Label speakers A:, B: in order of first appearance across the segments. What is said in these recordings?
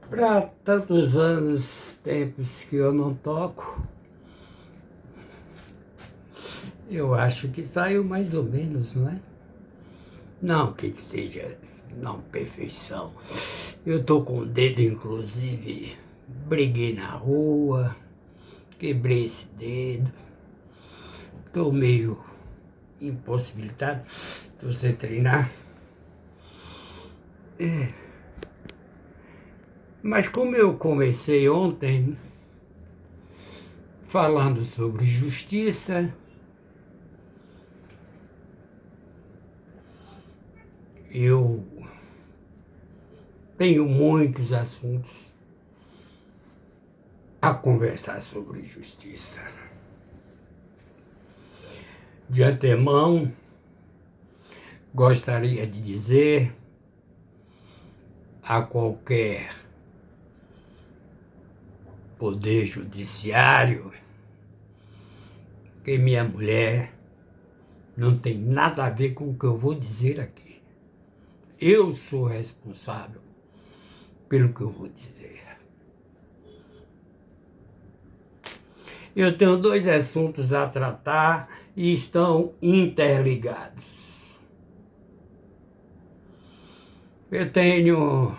A: Para tantos tempos que eu não toco, eu acho que saiu mais ou menos, não é? Não que seja não perfeição. Eu tô com o dedo, inclusive, briguei na rua, quebrei esse dedo, tô meio impossibilitado de você treinar. Mas como eu comecei ontem falando sobre justiça, eu tenho muitos assuntos a conversar sobre justiça. De antemão, gostaria de dizer a qualquer poder judiciário que minha mulher não tem nada a ver com o que eu vou dizer aqui. Eu sou responsável pelo que eu vou dizer. Eu tenho dois assuntos a tratar e estão interligados. Eu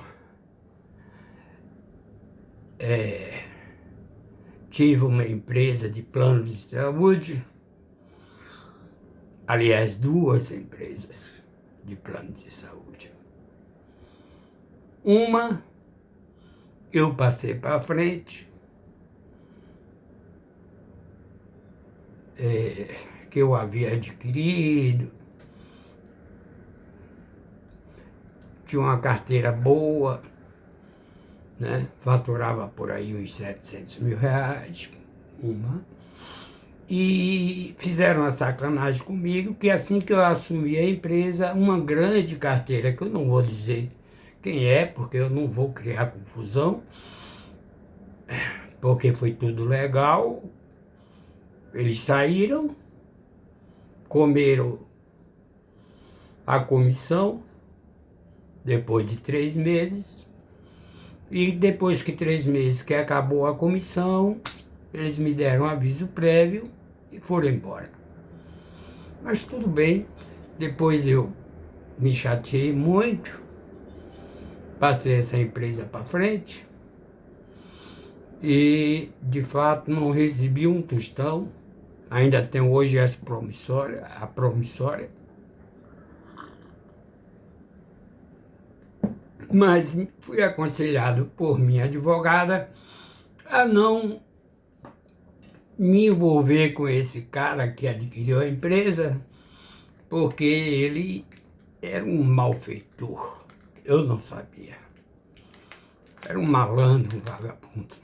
A: tive uma empresa de plano de saúde, aliás, duas empresas de plano de saúde. Uma, eu passei para frente, que eu havia adquirido, tinha uma carteira boa, né? Faturava por aí uns 700 mil reais, e fizeram uma sacanagem comigo, que assim que eu assumi a empresa, uma grande carteira, que eu não vou dizer quem é, porque eu não vou criar confusão, porque foi tudo legal, eles saíram, comeram a comissão, depois de 3 meses, e depois que 3 meses que acabou a comissão, eles me deram aviso prévio e foram embora. Mas tudo bem, depois eu me chateei muito, passei essa empresa para frente e, de fato, não recebi um tostão. Ainda tenho hoje a promissória, mas fui aconselhado por minha advogada a não me envolver com esse cara que adquiriu a empresa, porque ele era um malfeitor. Eu não sabia. Era um malandro, um vagabundo.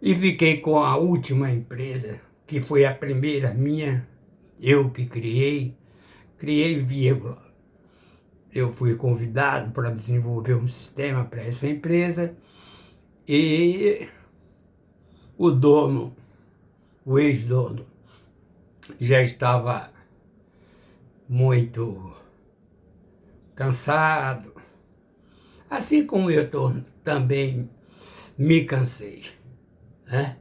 A: E fiquei com a última empresa, que foi a primeira minha, eu que criei, vírgula. Eu fui convidado para desenvolver um sistema para essa empresa e o dono, o ex-dono, já estava muito cansado, assim como também me cansei, né?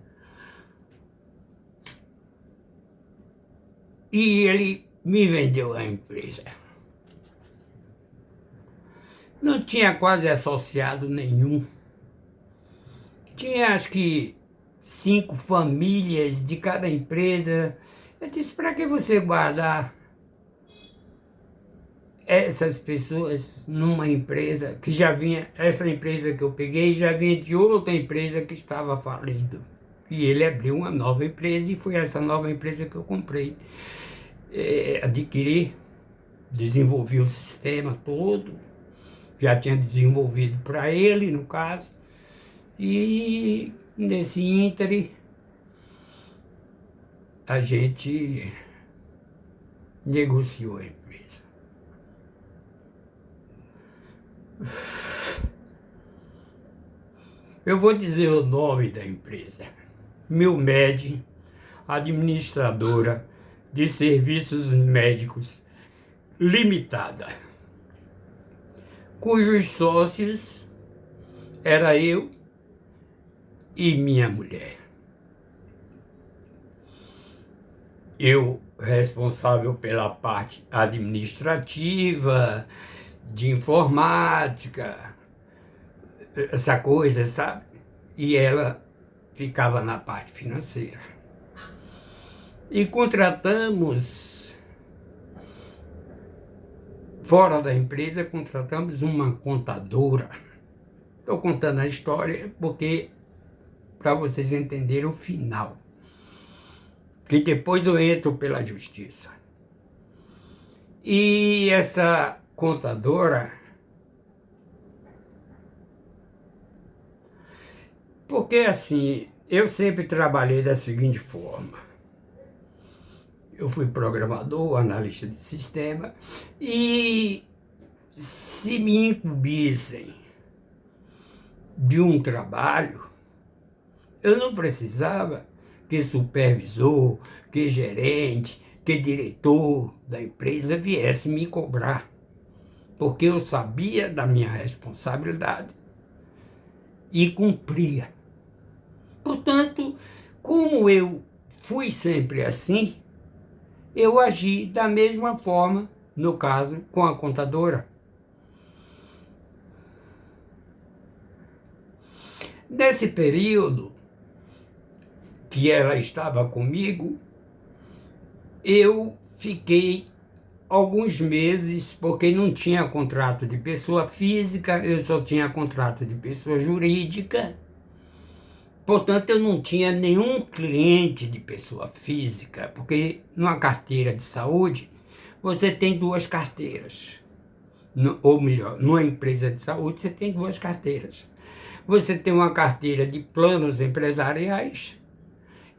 A: E ele me vendeu a empresa. Não tinha quase associado nenhum. Tinha acho que 5 famílias de cada empresa. Eu disse, para que você guardar essas pessoas numa empresa que já vinha, essa empresa que eu peguei já vinha de outra empresa que estava falindo. E ele abriu uma nova empresa e foi essa nova empresa que eu comprei. Adquiri, desenvolvi o sistema todo, já tinha desenvolvido para ele, no caso, e nesse ínterim a gente negociou a empresa. Eu vou dizer o nome da empresa: Milmed, Administradora de Serviços Médicos Limitada, cujos sócios era eu e minha mulher. Eu responsável pela parte administrativa, de informática, essa coisa, sabe? E ela ficava na parte financeira. E contratamos, fora da empresa, contratamos uma contadora. Estou contando a história porque para vocês entenderem o final. Que depois eu entro pela justiça. E essa contadora, porque assim, eu sempre trabalhei da seguinte forma. Eu fui programador, analista de sistema, e se me incumbissem de um trabalho, eu não precisava que supervisor, que gerente, que diretor da empresa viesse me cobrar, porque eu sabia da minha responsabilidade e cumpria. Portanto, como eu fui sempre assim, eu agi da mesma forma, no caso, com a contadora. Nesse período que ela estava comigo, eu fiquei alguns meses, porque não tinha contrato de pessoa física, eu só tinha contrato de pessoa jurídica. Portanto, eu não tinha nenhum cliente de pessoa física, porque numa carteira de saúde, você tem 2 carteiras. Ou melhor, numa empresa de saúde, você tem 2 carteiras. Você tem uma carteira de planos empresariais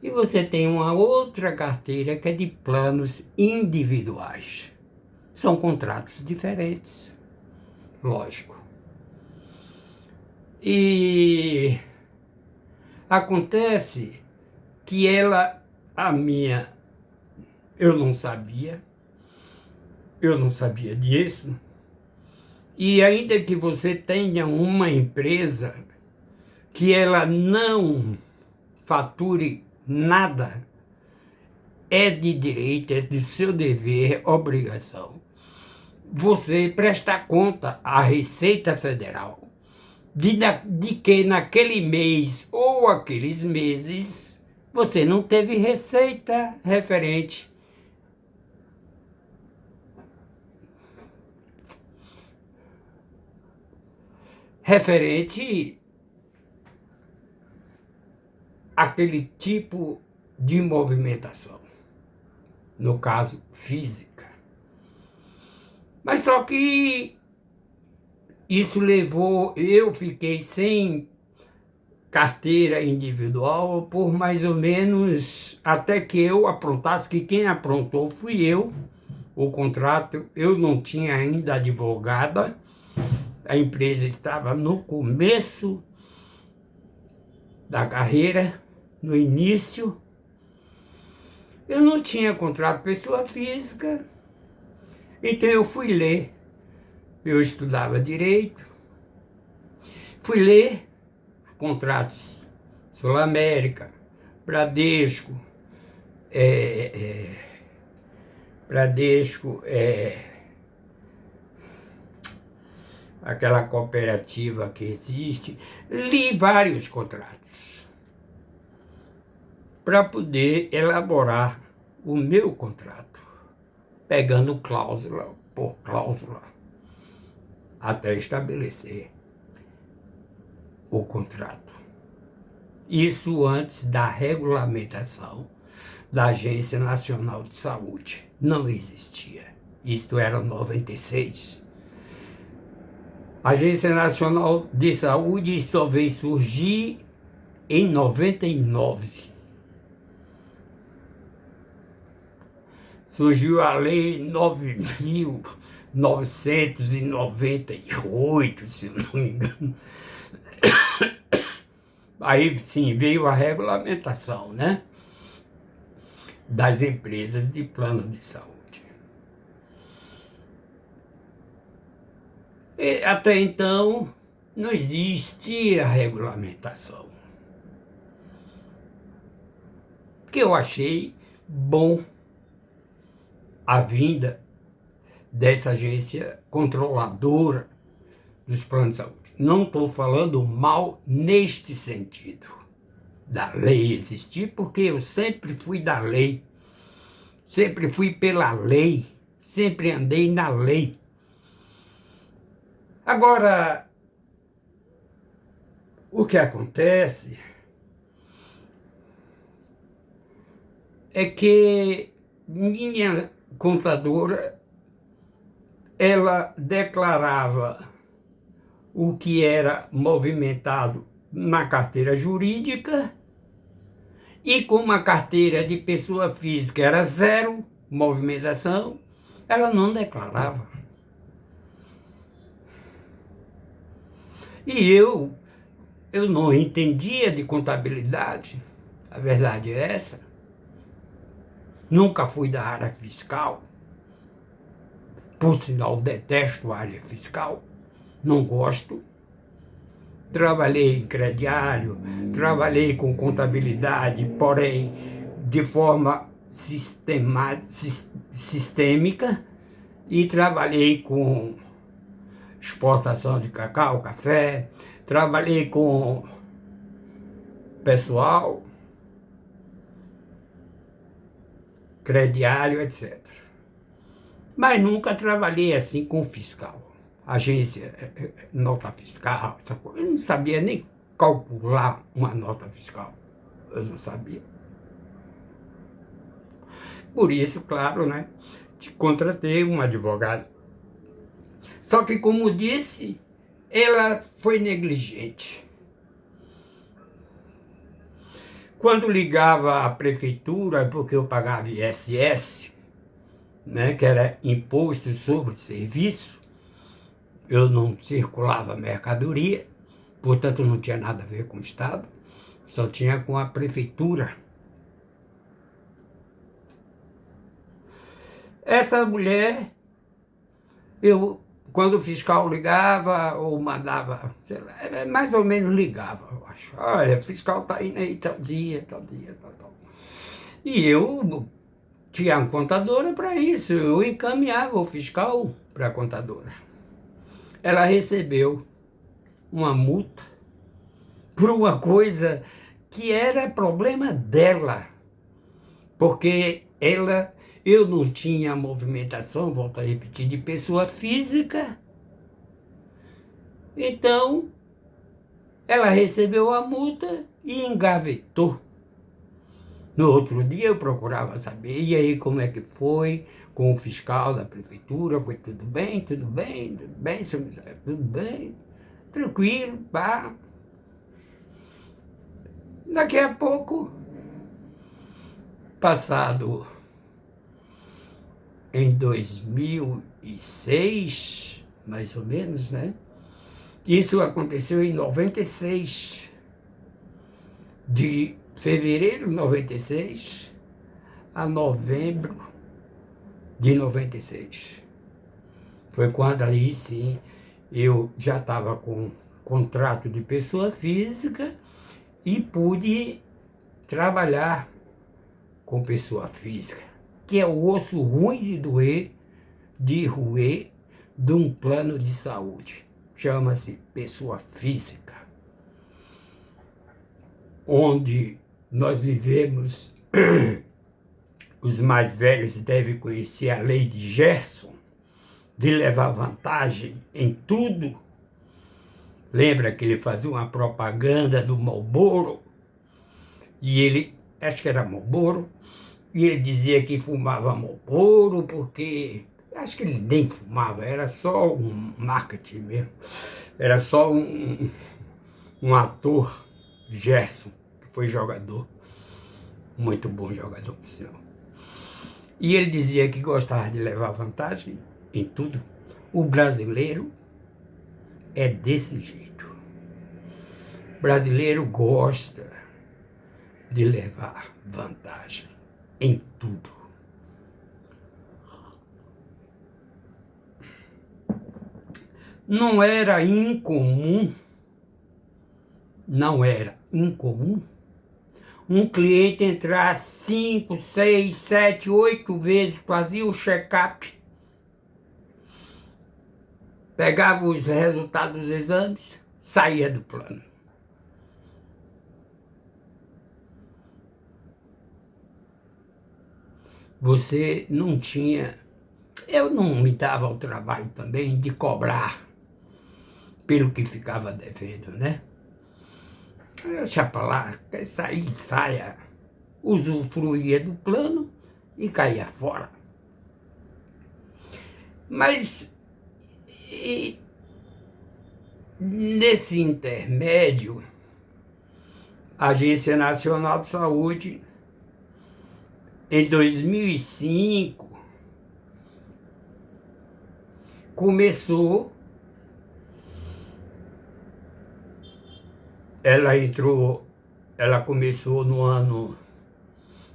A: e você tem uma outra carteira que é de planos individuais. São contratos diferentes, lógico. E acontece que eu não sabia disso. E ainda que você tenha uma empresa que ela não fature nada, é de direito, é do seu dever, obrigação, você prestar conta à Receita Federal de que naquele mês ou aqueles meses você não teve receita referente àquele tipo de movimentação, no caso física. Mas só que isso eu fiquei sem carteira individual por mais ou menos até que eu aprontasse, que quem aprontou fui eu. O contrato, eu não tinha ainda advogada, a empresa estava no começo da carreira, no início, Eu não tinha contrato pessoa física, então eu fui ler. Eu estudava direito, fui ler contratos Sul América, Bradesco, Bradesco, aquela cooperativa que existe, li vários contratos para poder elaborar o meu contrato, pegando cláusula por cláusula, até estabelecer o contrato. Isso antes da regulamentação da Agência Nacional de Saúde. Não existia. Isto era 96. A Agência Nacional de Saúde só veio surgir em 99. Surgiu a Lei 9.998, se eu não me engano. Aí sim veio a regulamentação, né, das empresas de plano de saúde. E até então não existia regulamentação. Que eu achei bom a vinda dessa agência controladora dos planos de saúde. Não estou falando mal neste sentido da lei existir, porque eu sempre fui da lei, sempre fui pela lei, sempre andei na lei. Agora, o que acontece é que minha contadora, ela declarava o que era movimentado na carteira jurídica, e como a carteira de pessoa física era zero movimentação, ela não declarava. E eu não entendia de contabilidade, a verdade é essa. Nunca fui da área fiscal, por sinal detesto a área fiscal, não gosto. Trabalhei em crediário, trabalhei com contabilidade, porém de forma sistêmica, e trabalhei com exportação de cacau, café, trabalhei com pessoal, crediário, etc. Mas nunca trabalhei assim com fiscal. Agência, nota fiscal, essa coisa. Eu não sabia nem calcular uma nota fiscal. Eu não sabia. Por isso, claro, né, contratei um advogado. Só que, como disse, ela foi negligente. Quando ligava à prefeitura, porque eu pagava ISS, né, que era Imposto sobre Serviço, eu não circulava mercadoria, portanto não tinha nada a ver com o Estado, só tinha com a prefeitura. Essa mulher, quando o fiscal ligava ou mandava, sei lá, mais ou menos ligava, eu acho. Olha, o fiscal está indo aí tal dia, tal. E eu tinha uma contadora para isso, eu encaminhava o fiscal para a contadora. Ela recebeu uma multa por uma coisa que era problema dela, porque eu não tinha movimentação, volto a repetir, de pessoa física. Então, ela recebeu a multa e engavetou. No outro dia eu procurava saber, e aí como é que foi com o fiscal da prefeitura? Foi tudo bem, senhor Misael? Tudo bem, tranquilo, pá. Daqui a pouco, passado em 2006, mais ou menos, né? Isso aconteceu em 96, de fevereiro de 96 a novembro de 96. Foi quando aí sim eu já estava com contrato de pessoa física e pude trabalhar com pessoa física, que é o osso ruim de roer de um plano de saúde. Chama-se pessoa física, onde nós vivemos. Os mais velhos devem conhecer a lei de Gerson, de levar vantagem em tudo. Lembra que ele fazia uma propaganda do Marlboro? E ele, acho que era Marlboro, e ele dizia que fumava Marlboro porque, acho que ele nem fumava, era só um marketing mesmo. Era só um ator, Gerson, que foi jogador, muito bom jogador, por sinal. E ele dizia que gostava de levar vantagem em tudo. O brasileiro é desse jeito. O brasileiro gosta de levar vantagem em tudo. Não era incomum um cliente entrar 5, 6, 7, 8 vezes, fazia o check-up, pegava os resultados dos exames, saía do plano. Você não tinha... Eu não me dava o trabalho também de cobrar pelo que ficava devendo, né? Deixa pra lá, quer sair, saia. Usufruía do plano e caía fora. Mas nesse intermédio, a Agência Nacional de Saúde, em 2005, ela começou no ano,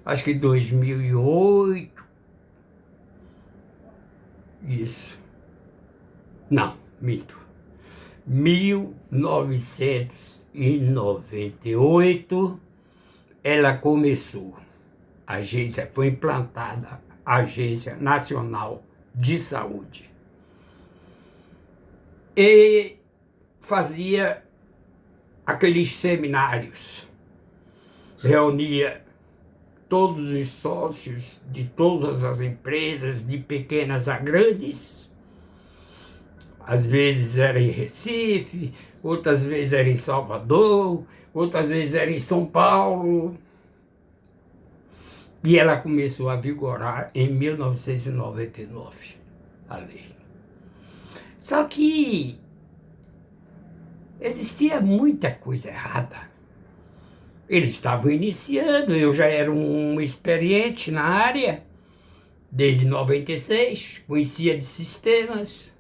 A: acho que 2008, isso, não, minto, 1998, ela começou, a agência foi implantada, a Agência Nacional de Saúde, e fazia aqueles seminários, reunia todos os sócios de todas as empresas, de pequenas a grandes. Às vezes era em Recife, outras vezes era em Salvador, outras vezes era em São Paulo. E ela começou a vigorar em 1999, a lei. Só que existia muita coisa errada. Eles estavam iniciando, eu já era um experiente na área, desde 96, conhecia de sistemas,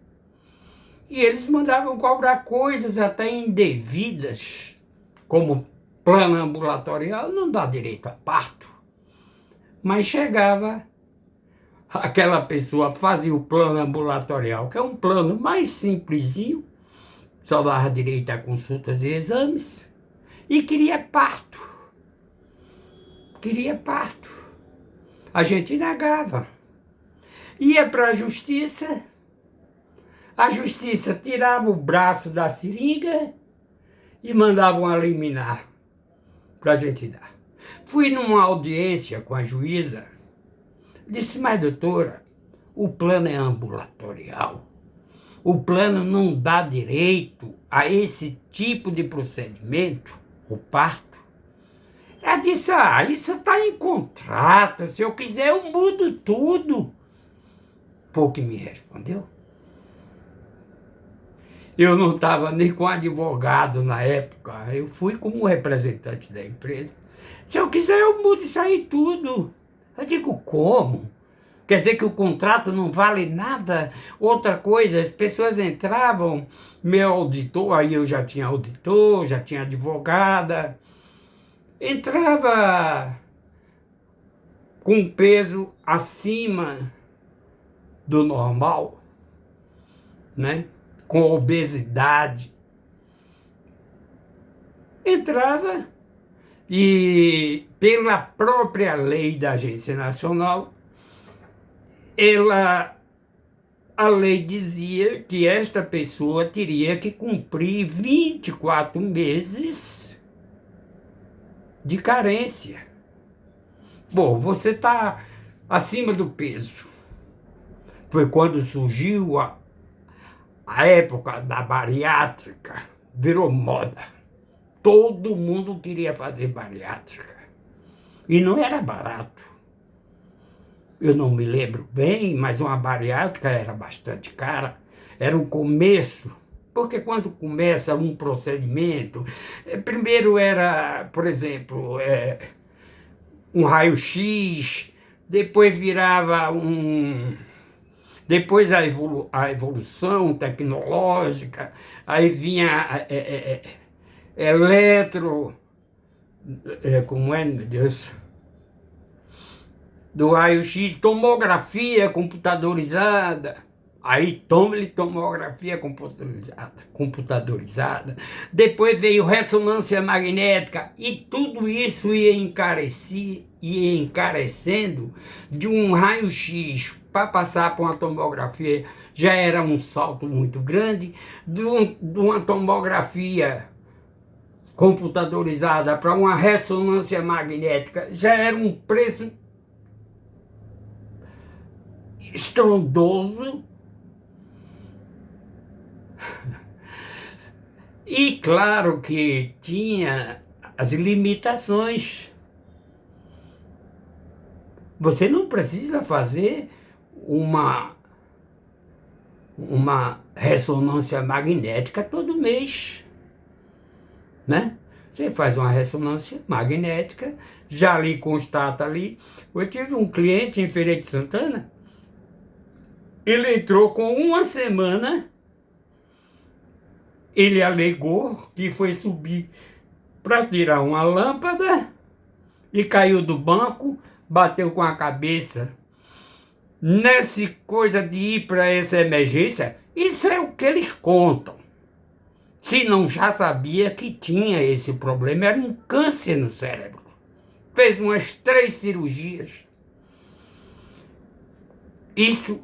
A: e eles mandavam cobrar coisas até indevidas, como plano ambulatorial, não dá direito a parto. Mas chegava, aquela pessoa fazia o plano ambulatorial, que é um plano mais simplesinho, só dava direito a consultas e exames, e queria parto. A gente negava. Ia para a justiça tirava o braço da seringa e mandava uma liminar para a gente dar. Fui numa audiência com a juíza, disse, mas doutora, o plano é ambulatorial. O plano não dá direito a esse tipo de procedimento, o parto. Ela disse, isso está em contrato, se eu quiser eu mudo tudo. Foi o que me respondeu. Eu não estava nem com advogado na época, eu fui como representante da empresa. Se eu quiser eu mudo isso aí tudo. Eu digo, como? Quer dizer que o contrato não vale nada? Outra coisa, as pessoas entravam, meu auditor, aí eu já tinha auditor, já tinha advogada, entrava com peso acima do normal, né? Com obesidade, entrava e, pela própria lei da Agência Nacional, a lei dizia que esta pessoa teria que cumprir 24 meses de carência. Bom, você está acima do peso. Foi quando surgiu a época da bariátrica, virou moda. Todo mundo queria fazer bariátrica. E não era barato. Eu não me lembro bem, mas uma bariátrica era bastante cara. Era o começo. Porque quando começa um procedimento, primeiro era, por exemplo, um raio-x, depois virava depois a evolução tecnológica, aí vinha eletro, como é, meu Deus, do raio-x, tomografia computadorizada, aí toma-lhe tomografia computadorizada, depois veio ressonância magnética, e tudo isso ia encarecendo de um raio-x para passar por uma tomografia, já era um salto muito grande, de uma tomografia computadorizada para uma ressonância magnética, já era um preço estrondoso. E claro que tinha as limitações. Você não precisa fazer uma ressonância magnética todo mês, né? Você faz uma ressonância magnética, já ali constata ali. Eu tive um cliente em Feira de Santana, ele entrou com uma semana, ele alegou que foi subir para tirar uma lâmpada e caiu do banco, bateu com a cabeça. Nessa coisa de ir para essa emergência, isso é o que eles contam. Se não já sabia que tinha esse problema, era um câncer no cérebro. Fez umas 3 cirurgias. Isso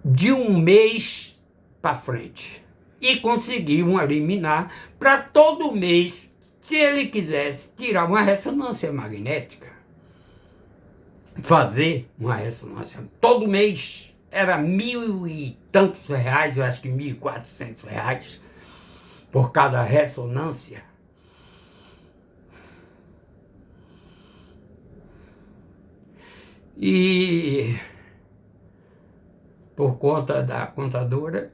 A: de um mês para frente. E conseguiu eliminar para todo mês, se ele quisesse tirar uma ressonância magnética, fazer uma ressonância todo mês, era 1.000 e tantos reais, eu acho que 1.400 reais por cada ressonância. E por conta da contadora,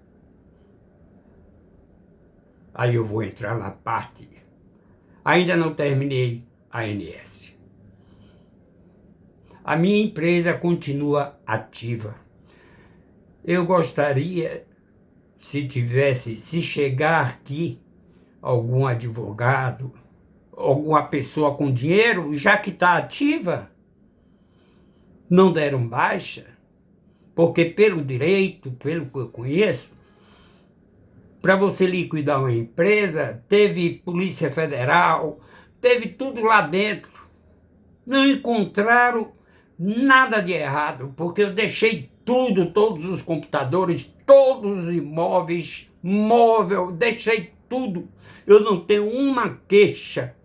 A: aí eu vou entrar na parte, ainda não terminei a ANS. A minha empresa continua ativa. Eu gostaria, se chegar aqui algum advogado, alguma pessoa com dinheiro, já que está ativa, não deram baixa, porque pelo direito, pelo que eu conheço, para você liquidar uma empresa, teve Polícia Federal, teve tudo lá dentro. Não encontraram nada de errado, porque eu deixei tudo, todos os computadores, todos os imóveis, móvel, deixei tudo. Eu não tenho uma queixa,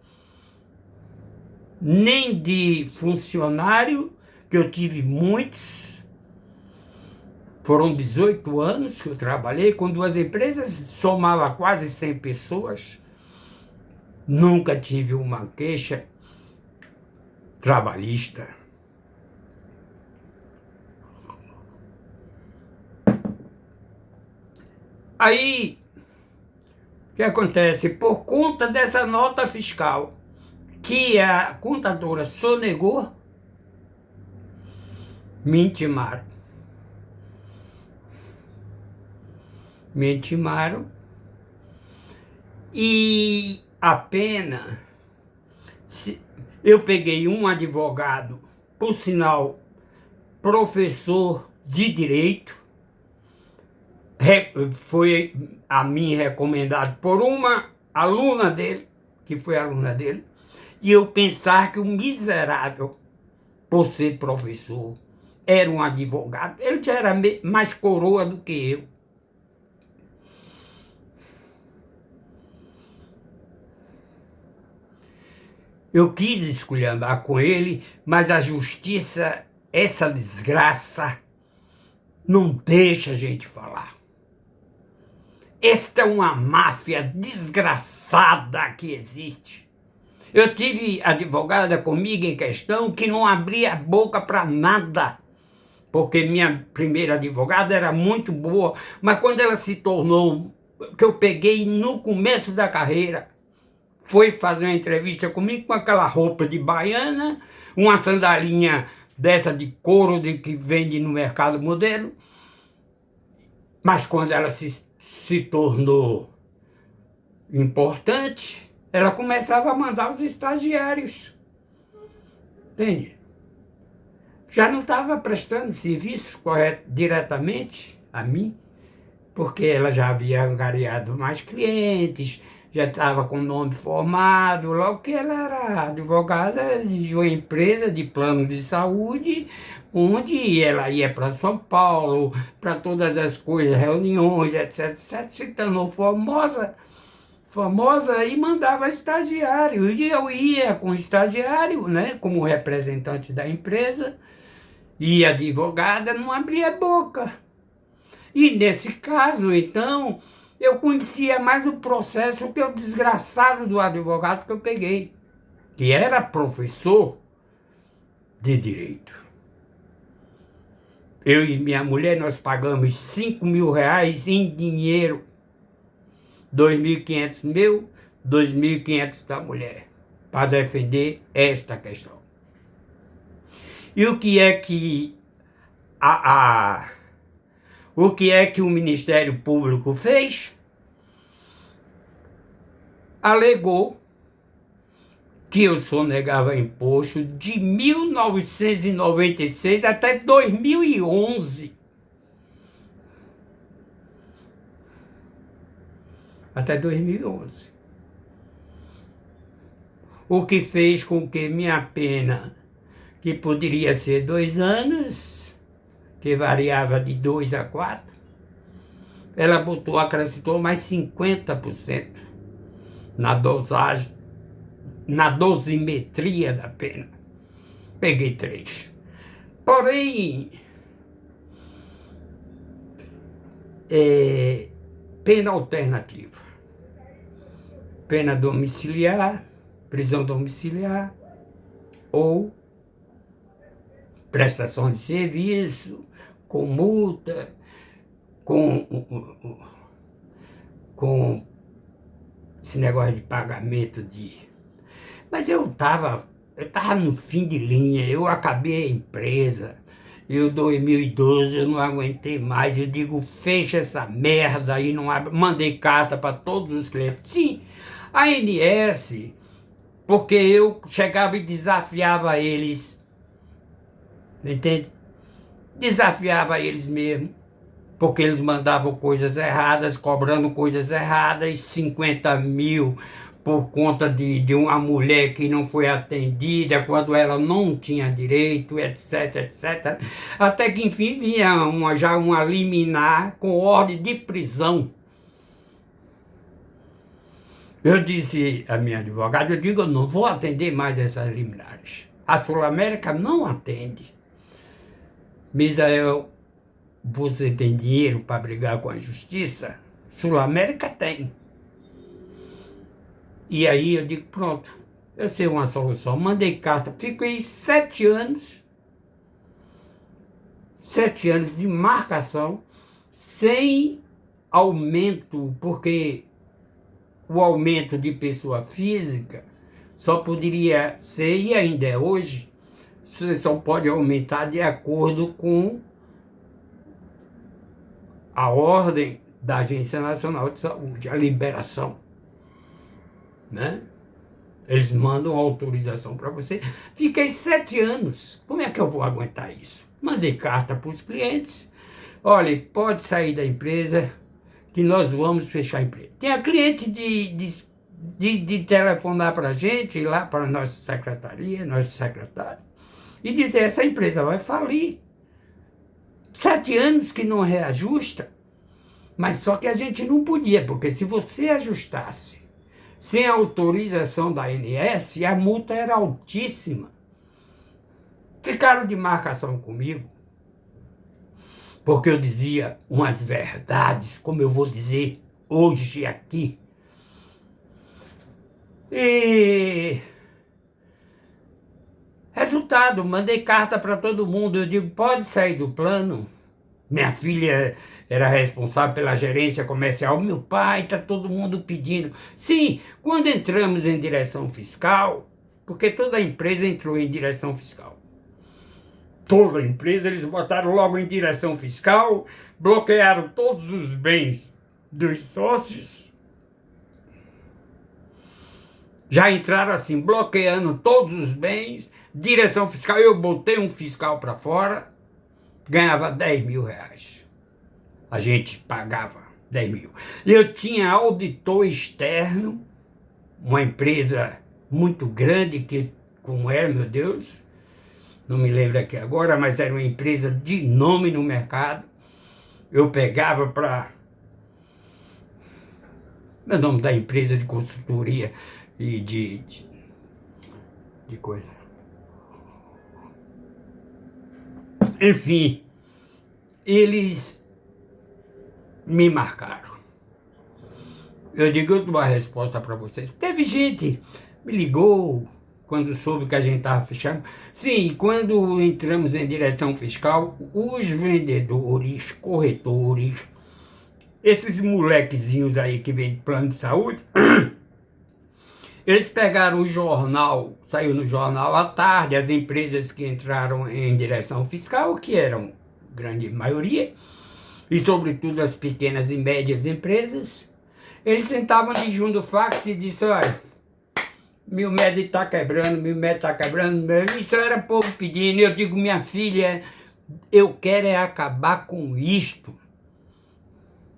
A: nem de funcionário, que eu tive muitos. Foram 18 anos que eu trabalhei com 2 empresas, somava quase 100 pessoas. Nunca tive uma queixa trabalhista. Aí, o que acontece? Por conta dessa nota fiscal que a contadora sonegou, me intimaram. Me intimaram e a pena Eu peguei um advogado, por sinal, professor de direito, foi a mim recomendado por uma aluna dele, que foi aluna dele, e eu pensar que o miserável, por ser professor, era um advogado. Ele já era mais coroa do que eu. Eu quis esculhambar com ele, mas a justiça, essa desgraça, não deixa a gente falar. Esta é uma máfia desgraçada que existe. Eu tive advogada comigo em questão que não abria a boca para nada, porque minha primeira advogada era muito boa, mas quando ela se tornou, que eu peguei no começo da carreira, foi fazer uma entrevista comigo com aquela roupa de baiana, uma sandalinha dessa de couro que vende no mercado modelo, mas quando ela se tornou importante, ela começava a mandar os estagiários. Entende? Já não estava prestando serviço diretamente a mim, porque ela já havia angariado mais clientes, já estava com o nome formado, logo que ela era advogada de uma empresa de plano de saúde, onde ela ia para São Paulo, para todas as coisas, reuniões, etc, etc, se tornou famosa e mandava estagiário. E eu ia com o estagiário, né, como representante da empresa, e a advogada não abria a boca. E nesse caso, então, eu conhecia mais o processo que o desgraçado do advogado que eu peguei, que era professor de direito. Eu e minha mulher, nós pagamos 5 mil reais em dinheiro. 2.500 meu, 2.500 da mulher, para defender esta questão. E o que é que o Ministério Público fez? Alegou que eu sonegava imposto de 1996 até 2011. Até 2011. O que fez com que minha pena, que poderia ser 2 anos, que variava de 2 a 4, ela acrescentou mais 50% na dosagem, na dosimetria da pena. Peguei 3. Porém, pena alternativa. Pena domiciliar, prisão domiciliar, ou prestação de serviço, com multa, com esse negócio de pagamento de... Mas eu estava no fim de linha, eu acabei a empresa. Em 2012 eu não aguentei mais, eu digo, fecha essa merda aí, não abre. Mandei carta para todos os clientes. Sim, a ANS, porque eu chegava e desafiava eles, entende? Desafiava eles mesmo, porque eles mandavam coisas erradas, cobrando coisas erradas, 50 mil por conta de uma mulher que não foi atendida, quando ela não tinha direito, etc, etc. Até que, enfim, vinha já uma liminar com ordem de prisão. Eu disse à minha advogada, eu digo, eu não vou atender mais essas liminares. A Sul-América não atende. Misael, você tem dinheiro para brigar com a justiça? Sul-América tem. E aí eu digo, pronto, eu sei uma solução. Mandei carta, fiquei 7 anos de marcação, sem aumento, porque o aumento de pessoa física só poderia ser, e ainda é hoje, você só pode aumentar de acordo com a ordem da Agência Nacional de Saúde, a liberação, né? Eles mandam autorização para você. Fiquei 7 anos. Como é que eu vou aguentar isso? Mandei carta para os clientes. Olha, pode sair da empresa que nós vamos fechar a empresa. Tinha cliente de telefonar para a gente, ir lá para a nossa secretaria, nosso secretário, e dizer, essa empresa vai falir. 7 anos que não reajusta. Mas só que a gente não podia, porque se você ajustasse sem autorização da ANS, a multa era altíssima. Ficaram de marcação comigo, porque eu dizia umas verdades, como eu vou dizer hoje aqui. E resultado, mandei carta para todo mundo, eu digo, pode sair do plano. Minha filha era responsável pela gerência comercial, meu pai, está todo mundo pedindo. Sim, quando entramos em direção fiscal, porque toda empresa entrou em direção fiscal. Toda a empresa, eles botaram logo em direção fiscal, bloquearam todos os bens dos sócios. Já entraram assim, bloqueando todos os bens, direção fiscal, eu botei um fiscal para fora, ganhava 10 mil reais. A gente pagava 10 mil. Eu tinha auditor externo, uma empresa muito grande, como era, meu Deus, não me lembro aqui agora, mas era uma empresa de nome no mercado. Eu pegava para... o nome da empresa de consultoria e de coisa. Enfim, eles me marcaram. Eu digo, eu dou uma resposta para vocês. Teve gente me ligou quando soube que a gente estava fechando. Sim, quando entramos em direção fiscal, os vendedores, corretores, esses molequezinhos aí que vêm de plano de saúde, eles pegaram o jornal, saiu no jornal à tarde, as empresas que entraram em direção fiscal, que eram grande maioria, e sobretudo as pequenas e médias empresas, eles sentavam de junto do fax e disseram, olha, 1000 metros está quebrando, 1000 metros está quebrando, isso era povo pedindo. Eu digo, minha filha, eu quero é acabar com isto.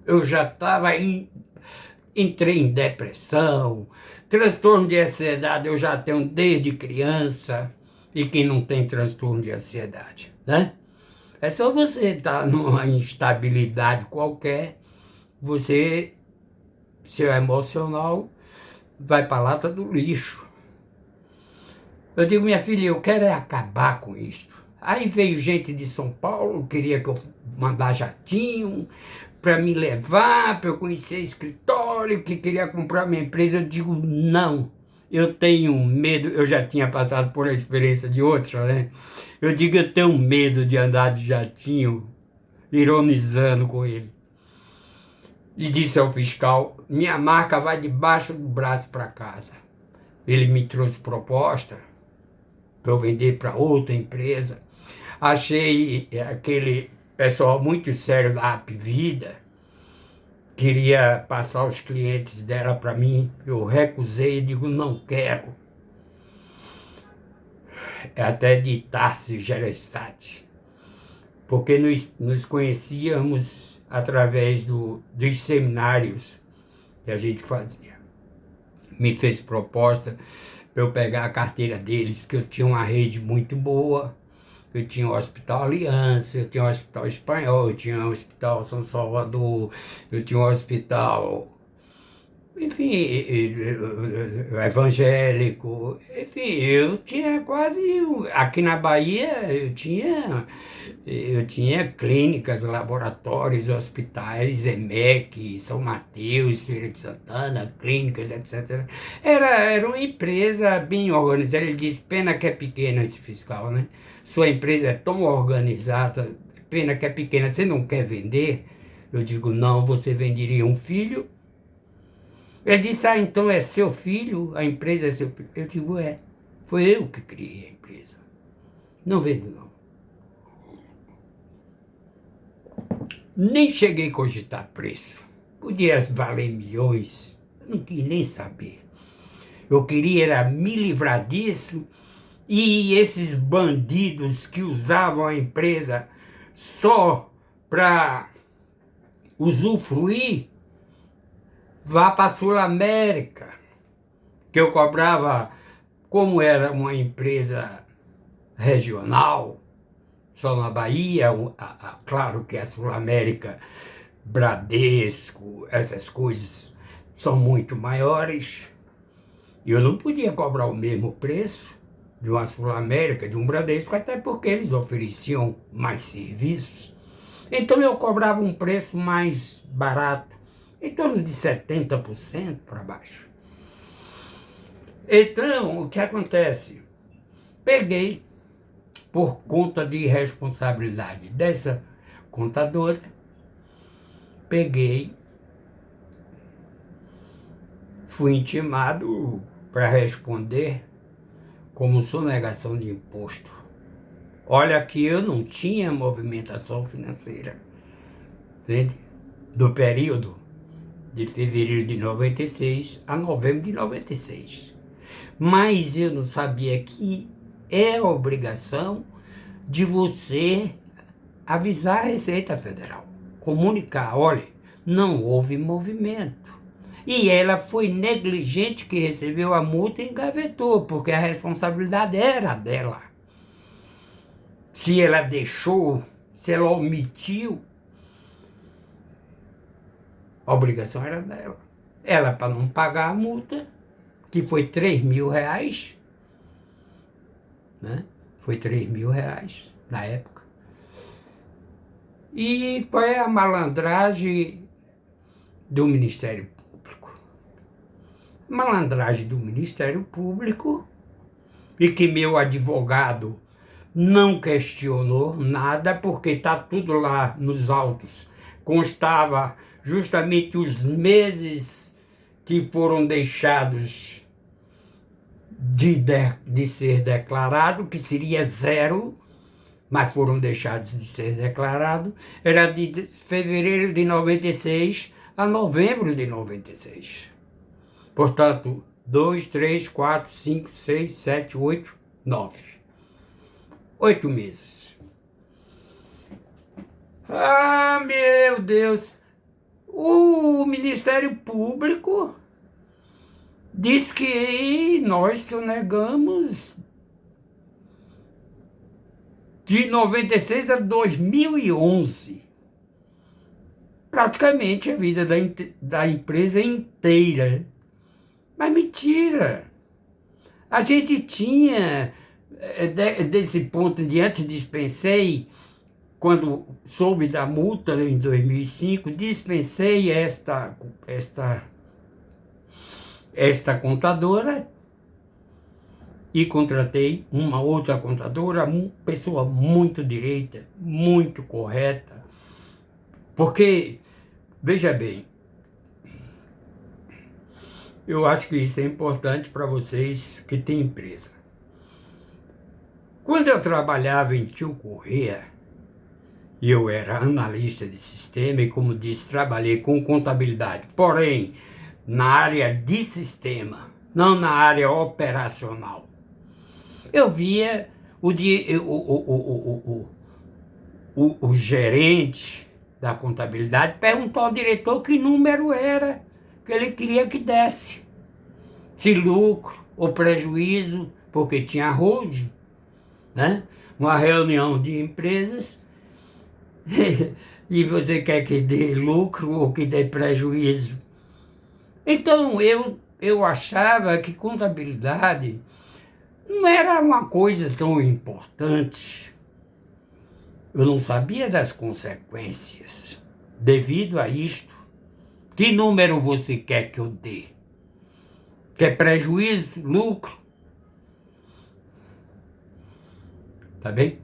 A: Eu já estava entrei em depressão, transtorno de ansiedade eu já tenho desde criança, e quem não tem transtorno de ansiedade, né? É só você estar numa instabilidade qualquer, seu emocional vai para a lata do lixo. Eu digo, minha filha, eu quero é acabar com isto. Aí veio gente de São Paulo, queria que eu mandasse jatinho para me levar, para eu conhecer escritório, que queria comprar minha empresa. Eu digo, não, eu tenho medo, eu já tinha passado por a experiência de outra, né? Eu digo, eu tenho medo de andar de jatinho, ironizando com ele. E disse ao fiscal, minha marca vai debaixo do braço para casa. Ele me trouxe proposta para eu vender para outra empresa. Achei aquele pessoal muito sério da Apvida, queria passar os clientes dela para mim, eu recusei, digo, não quero. É até de Tarso Gereissati, porque nos conhecíamos através dos seminários que a gente fazia. Me fez proposta para eu pegar a carteira deles, que eu tinha uma rede muito boa. Eu tinha o Hospital Aliança, eu tinha o Hospital Espanhol, eu tinha o Hospital São Salvador, eu tinha o Hospital, enfim, evangélico, enfim, eu tinha quase, aqui na Bahia, eu tinha clínicas, laboratórios, hospitais, EMEC, São Mateus, Feira de Santana, clínicas, etc. Era uma empresa bem organizada. Ele disse, pena que é pequena esse fiscal, né? Sua empresa é tão organizada, pena que é pequena, você não quer vender? Eu digo, não, você venderia um filho? Ele disse, então é seu filho, a empresa é seu filho. Eu digo, foi eu que criei a empresa. Não vendo, não. Nem cheguei a cogitar preço. Podia valer milhões, eu não quis nem saber. Eu queria era me livrar disso e esses bandidos que usavam a empresa só para usufruir, vá para a Sul América, que eu cobrava, como era uma empresa regional, só na Bahia, claro que a Sul América, Bradesco, essas coisas são muito maiores, e eu não podia cobrar o mesmo preço de uma Sul América, de um Bradesco, até porque eles ofereciam mais serviços. Então eu cobrava um preço mais barato, em torno de 70% para baixo. Então, o que acontece? Peguei, por conta de responsabilidade dessa contadora, fui intimado para responder como sonegação de imposto. Olha que eu não tinha movimentação financeira, entende? Do período de fevereiro de 96 a novembro de 96. Mas eu não sabia que é obrigação de você avisar a Receita Federal, comunicar, olha, não houve movimento. E ela foi negligente que recebeu a multa e engavetou, porque a responsabilidade era dela. Se ela deixou, se ela omitiu, a obrigação era dela. Ela, para não pagar a multa, que foi R$ 3.000, né? Foi R$ 3.000 na época. E qual é a malandragem do Ministério Público? Malandragem do Ministério Público, e que meu advogado não questionou nada, porque está tudo lá nos autos. Constava justamente os meses que foram deixados de ser declarado, que seria 0, mas foram deixados de ser declarado, era de fevereiro de 96 a novembro de 96. Portanto, 2, 3, 4, 5, 6, 7, 8, 9. 8 meses. Ah, meu Deus! O Ministério Público diz que nós sonegamos de 96 a 2011. Praticamente a vida da empresa inteira. Mas mentira! A gente tinha, desse ponto em diante, dispensei, quando soube da multa em 2005, dispensei esta contadora e contratei uma outra contadora, uma pessoa muito direita, muito correta, porque, veja bem, eu acho que isso é importante para vocês que têm empresa. Quando eu trabalhava em Tio Corrêa, e eu era analista de sistema e, como disse, trabalhei com contabilidade, porém, na área de sistema, não na área operacional. Eu via o gerente da contabilidade perguntar ao diretor que número era que ele queria que desse. Se lucro ou prejuízo, porque tinha holding, né? Uma reunião de empresas e você quer que dê lucro ou que dê prejuízo. Então eu achava que contabilidade não era uma coisa tão importante. Eu não sabia das consequências. Devido a isto, que número você quer que eu dê? Quer prejuízo, lucro? Tá bem?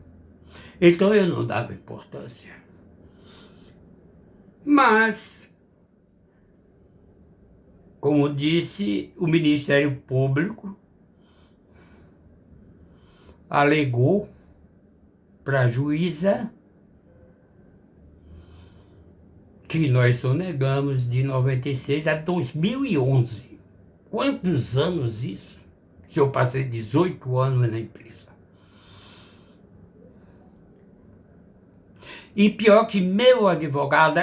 A: Então eu não dava importância. Mas, como disse, o Ministério Público alegou para a juíza que nós sonegamos de 96 a 2011. quantos anos isso? Se eu passei 18 anos na empresa. E pior que meu advogado,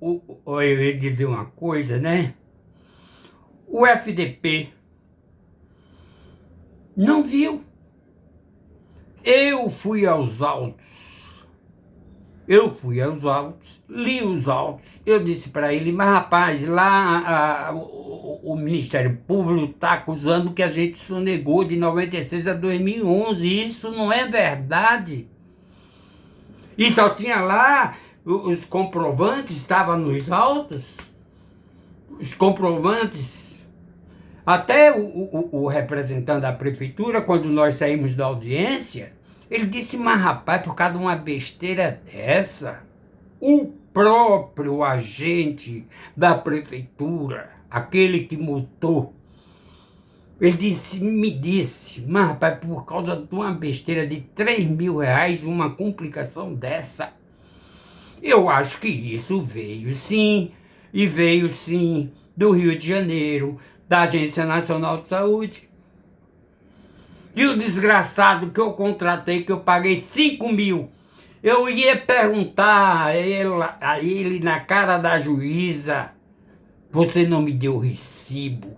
A: eu ia dizer uma coisa, né? O FDP não viu. Eu fui aos autos, li os autos, eu disse para ele, mas rapaz, lá o Ministério Público está acusando que a gente sonegou de 96 a 2011, isso não é verdade. E só tinha lá, os comprovantes estavam nos autos, os comprovantes, até o representante da prefeitura, quando nós saímos da audiência, ele disse, mas rapaz, por causa de uma besteira dessa, o próprio agente da prefeitura, aquele que multou, me disse, mas rapaz, por causa de uma besteira de R$ 3.000, uma complicação dessa, eu acho que isso veio sim, e veio sim do Rio de Janeiro, da Agência Nacional de Saúde. E o desgraçado que eu contratei, que eu paguei 5 mil, eu ia perguntar a ele na cara da juíza, você não me deu recibo?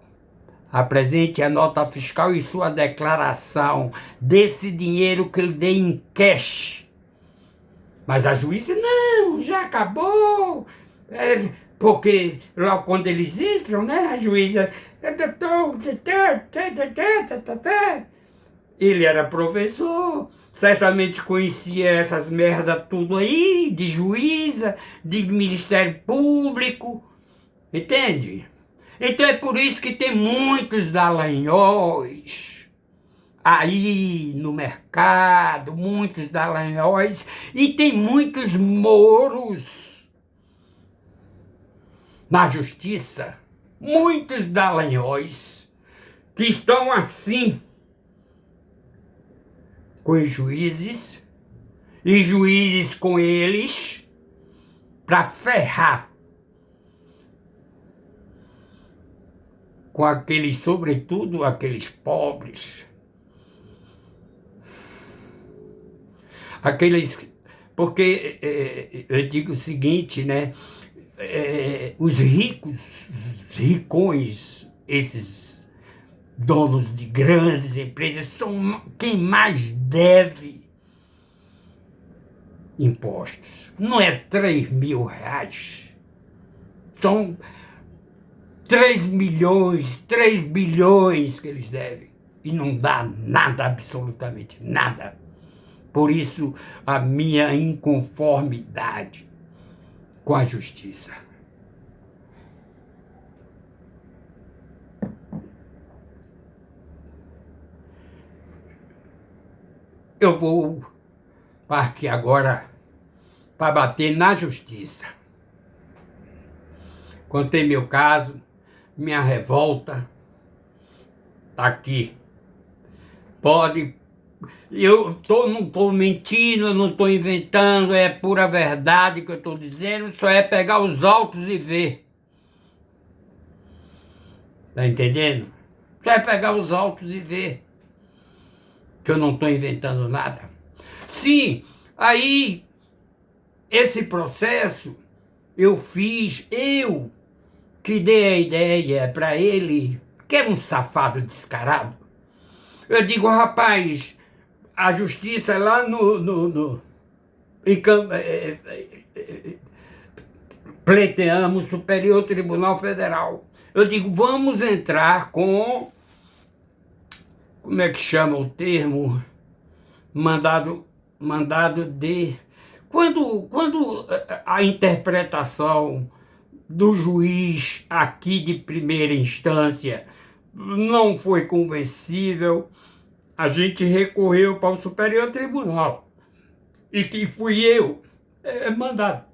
A: Apresente a nota fiscal e sua declaração desse dinheiro que eu dei em cash. Mas a juíza, não, já acabou. Porque lá quando eles entram, né, a juíza, ele era professor, certamente conhecia essas merdas tudo aí, de juíza, de Ministério Público, entende? Então é por isso que tem muitos Dallagnóis aí no mercado, muitos Dallagnóis, e tem muitos Moros na justiça, muitos Dallagnóis que estão assim com os juízes e juízes com eles para ferrar com aqueles, sobretudo aqueles pobres, aqueles, porque eu digo o seguinte, né, os ricos, os ricões, esses donos de grandes empresas, são quem mais deve impostos. Não é R$ 3.000, são 3 milhões, 3 bilhões que eles devem. E não dá nada, absolutamente nada. Por isso, a minha inconformidade com a justiça. Eu vou partir agora para bater na justiça. Contei meu caso, minha revolta, tá aqui. Pode, não estou mentindo, eu não estou inventando, é pura verdade que eu estou dizendo, só é pegar os autos e ver. Tá entendendo? Só é pegar os autos e ver. Que eu não estou inventando nada. Sim, aí, esse processo, eu que dei a ideia para ele, que era um safado descarado. Eu digo, rapaz, a justiça lá pleiteamos o Superior Tribunal Federal. Eu digo, vamos entrar com, como é que chama o termo? Mandado de... Quando a interpretação do juiz aqui de primeira instância não foi convencível, a gente recorreu para o Superior Tribunal. E que fui eu mandado.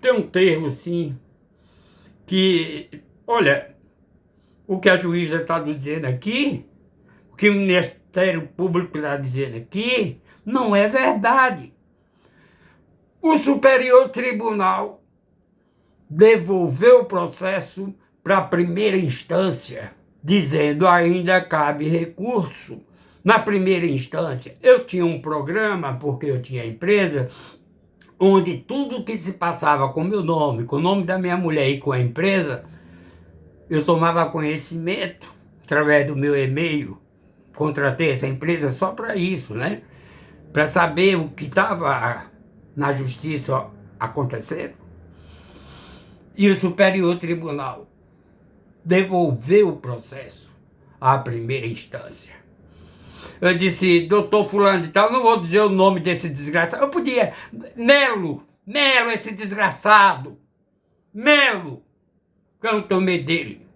A: Tem um termo, sim, que, olha, o que a juíza está dizendo aqui, o que o Ministério Público está dizendo aqui, não é verdade. O Superior Tribunal devolveu o processo para a primeira instância. dizendo ainda cabe recurso. Na primeira instância, eu tinha um programa, porque eu tinha empresa, onde tudo que se passava com meu nome, com o nome da minha mulher e com a empresa, eu tomava conhecimento através do meu e-mail. Contratei essa empresa só para isso, né? Para saber o que estava na justiça acontecendo. E o Superior Tribunal devolveu o processo à primeira instância. Eu disse, doutor fulano de tal, não vou dizer o nome desse desgraçado. Eu podia, Melo, esse desgraçado, Melo, que eu não tomei dele.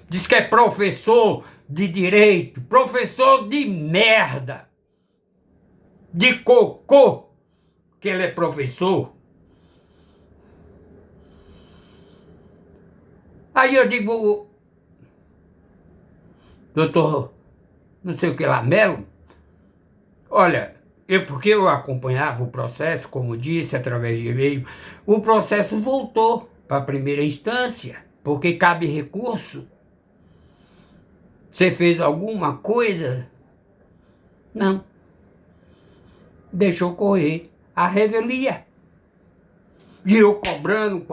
A: Diz que é professor de direito, professor de merda, de cocô, que ele é professor. Aí eu digo, doutor, não sei o que lá, Melo, olha, porque eu acompanhava o processo, como disse, através de e-mail, o processo voltou para a primeira instância, porque cabe recurso. Você fez alguma coisa? Não. Deixou correr a revelia. E eu cobrando.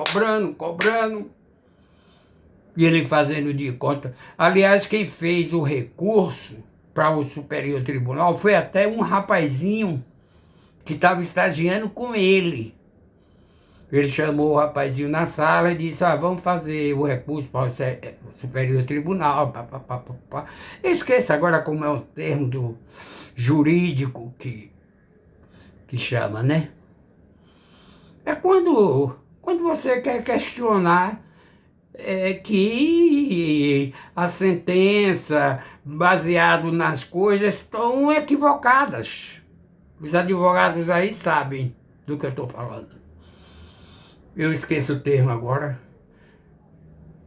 A: E ele fazendo de conta. Aliás, quem fez o recurso para o Superior Tribunal foi até um rapazinho que estava estagiando com ele. Ele chamou o rapazinho na sala e disse, vamos fazer o recurso para o Superior Tribunal. Esqueça agora como é o termo do jurídico que chama, né? É quando você quer questionar que a sentença, baseado nas coisas, estão equivocadas. Os advogados aí sabem do que eu estou falando. Eu esqueço o termo agora.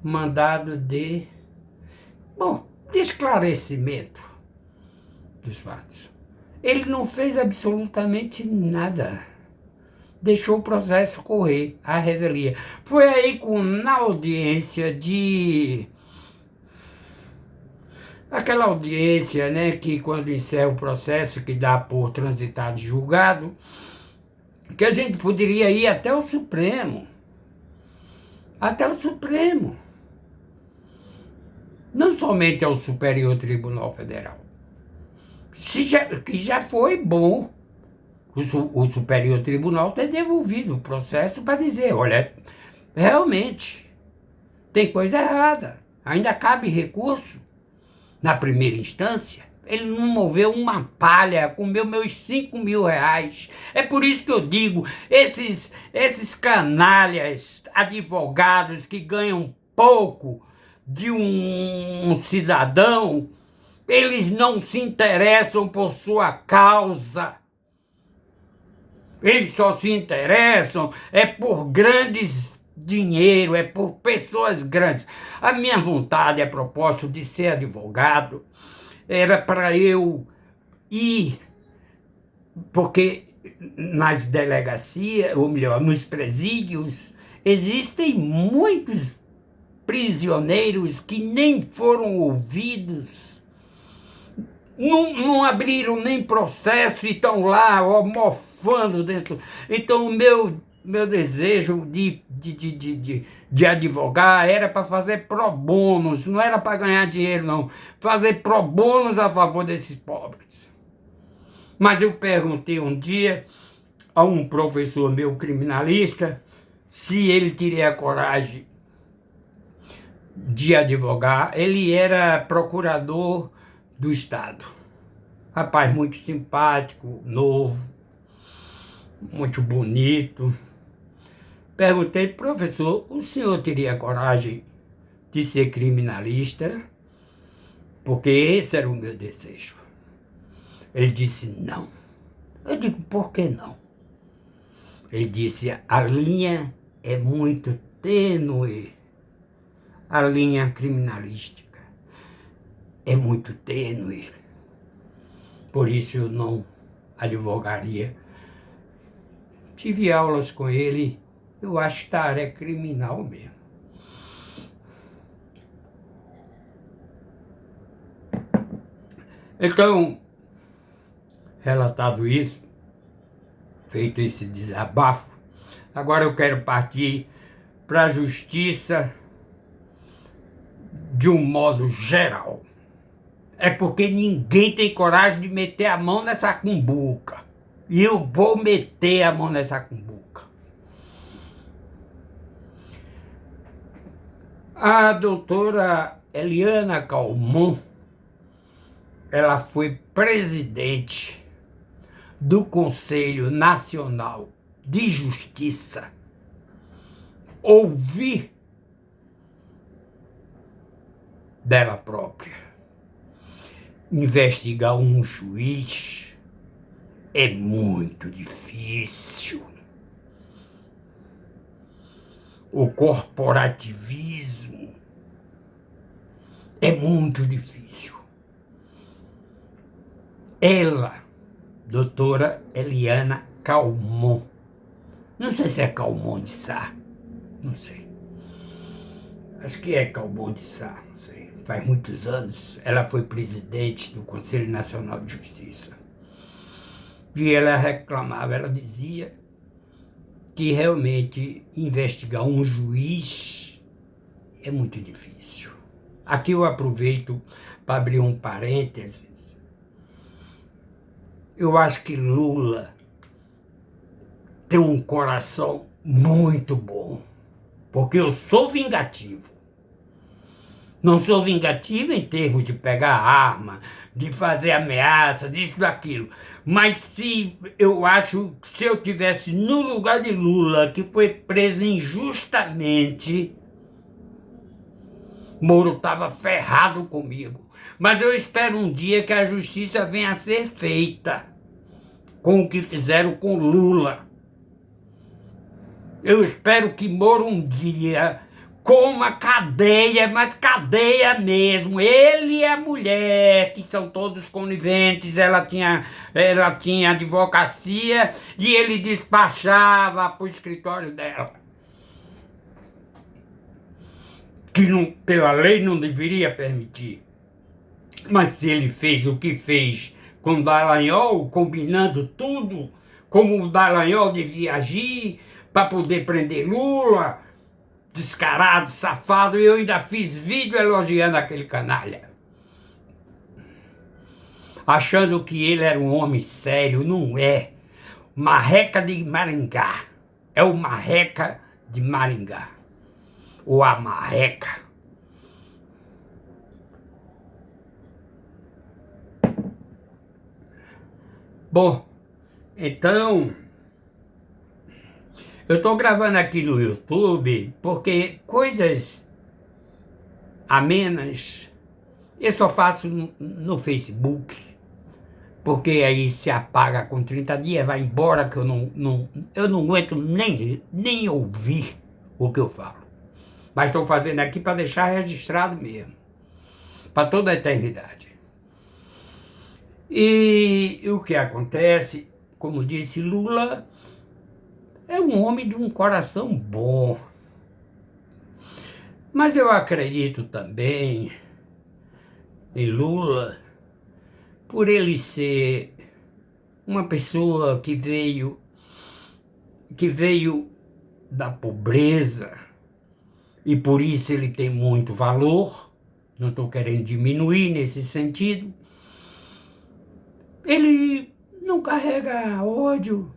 A: Mandado de esclarecimento dos fatos. Ele não fez absolutamente nada. Deixou o processo correr, a revelia. Foi aí na audiência aquela audiência, né, que quando encerra o processo, que dá por transitado e julgado, que a gente poderia ir até o Supremo. Até o Supremo. Não somente ao Superior Tribunal Federal. Que já foi bom o Superior Tribunal ter devolvido o processo para dizer, olha, realmente, tem coisa errada. Ainda cabe recurso na primeira instância. Ele não moveu uma palha, comeu meus 5 mil reais. É por isso que eu digo, esses canalhas, advogados que ganham pouco de um cidadão, eles não se interessam por sua causa. Eles só se interessam por grandes dinheiro, por pessoas grandes. A minha vontade, a propósito de ser advogado, era para eu ir, porque nas delegacias, ou melhor, nos presídios, existem muitos prisioneiros que nem foram ouvidos, não abriram nem processo e estão lá mofando dentro. Então o meu desejo de advogar era para fazer pro bonos, não era para ganhar dinheiro não, fazer pro bonos a favor desses pobres. Mas eu perguntei um dia a um professor meu criminalista se ele teria coragem de advogar. Ele era procurador do Estado. Rapaz muito simpático, novo, muito bonito. Perguntei, professor, o senhor teria coragem de ser criminalista? Porque esse era o meu desejo. Ele disse, não. Eu digo, por que não? Ele disse, a linha é muito tênue. A linha criminalística é muito tênue. Por isso eu não advogaria. Tive aulas com ele, eu acho que a área é criminal mesmo. Então, relatado isso, feito esse desabafo, agora eu quero partir para a justiça de um modo geral. É porque ninguém tem coragem de meter a mão nessa cumbuca. E eu vou meter a mão nessa cumbuca. A doutora Eliana Calmon, ela foi presidente do Conselho Nacional de Justiça. Ouvir dela própria. Investigar um juiz é muito difícil. O corporativismo é muito difícil. Ela, doutora Eliana Calmon, não sei se é Calmon de Sá, não sei. Acho que é Calmon de Sá, não sei. Faz muitos anos, ela foi presidente do Conselho Nacional de Justiça. E ela reclamava, ela dizia que realmente investigar um juiz é muito difícil. Aqui eu aproveito para abrir um parênteses. Eu acho que Lula tem um coração muito bom, porque eu sou vingativo. Não sou vingativo em termos de pegar arma, de fazer ameaça, disso, daquilo. Mas se eu tivesse no lugar de Lula, que foi preso injustamente, Moro estava ferrado comigo. Mas eu espero um dia que a justiça venha a ser feita com o que fizeram com Lula. Eu espero que Moro um dia coma cadeia, mas cadeia mesmo. Ele e a mulher, que são todos coniventes, ela tinha advocacia e ele despachava para o escritório dela. Que não, pela lei não deveria permitir. Mas se ele fez o que fez com Dallagnol, combinando tudo, como o Dallagnol devia agir para poder prender Lula, descarado, safado, e eu ainda fiz vídeo elogiando aquele canalha. Achando que ele era um homem sério, não é. Marreca de Maringá. É o Marreca de Maringá. Ou a Marreca. Bom, então, eu estou gravando aqui no YouTube porque coisas amenas eu só faço no Facebook, porque aí se apaga com 30 dias, vai embora, que eu não aguento nem ouvir o que eu falo. Mas estou fazendo aqui para deixar registrado mesmo, para toda a eternidade. E o que acontece, como disse, Lula é um homem de um coração bom. Mas eu acredito também em Lula por ele ser uma pessoa que veio da pobreza e por isso ele tem muito valor. Não estou querendo diminuir nesse sentido. Ele não carrega ódio,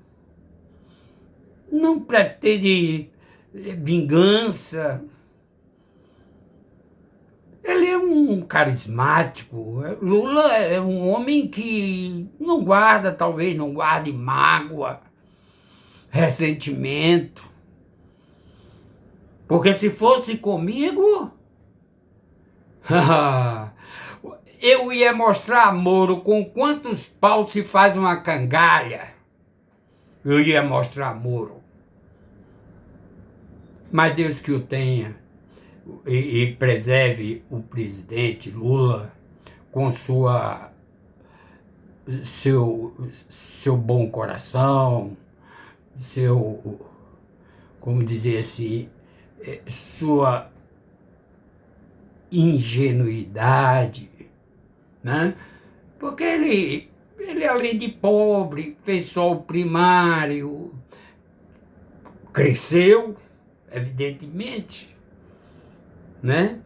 A: não pretende vingança. Ele é um carismático. Lula é um homem que talvez não guarde mágoa, ressentimento. Porque se fosse comigo, eu ia mostrar a Moro com quantos paus se faz uma cangalha. Eu ia mostrar a Moro. Mas Deus que o tenha e preserve o presidente Lula com seu bom coração, como dizer assim, sua ingenuidade, né? Porque ele além de pobre, fez só o primário, cresceu, evidentemente, né?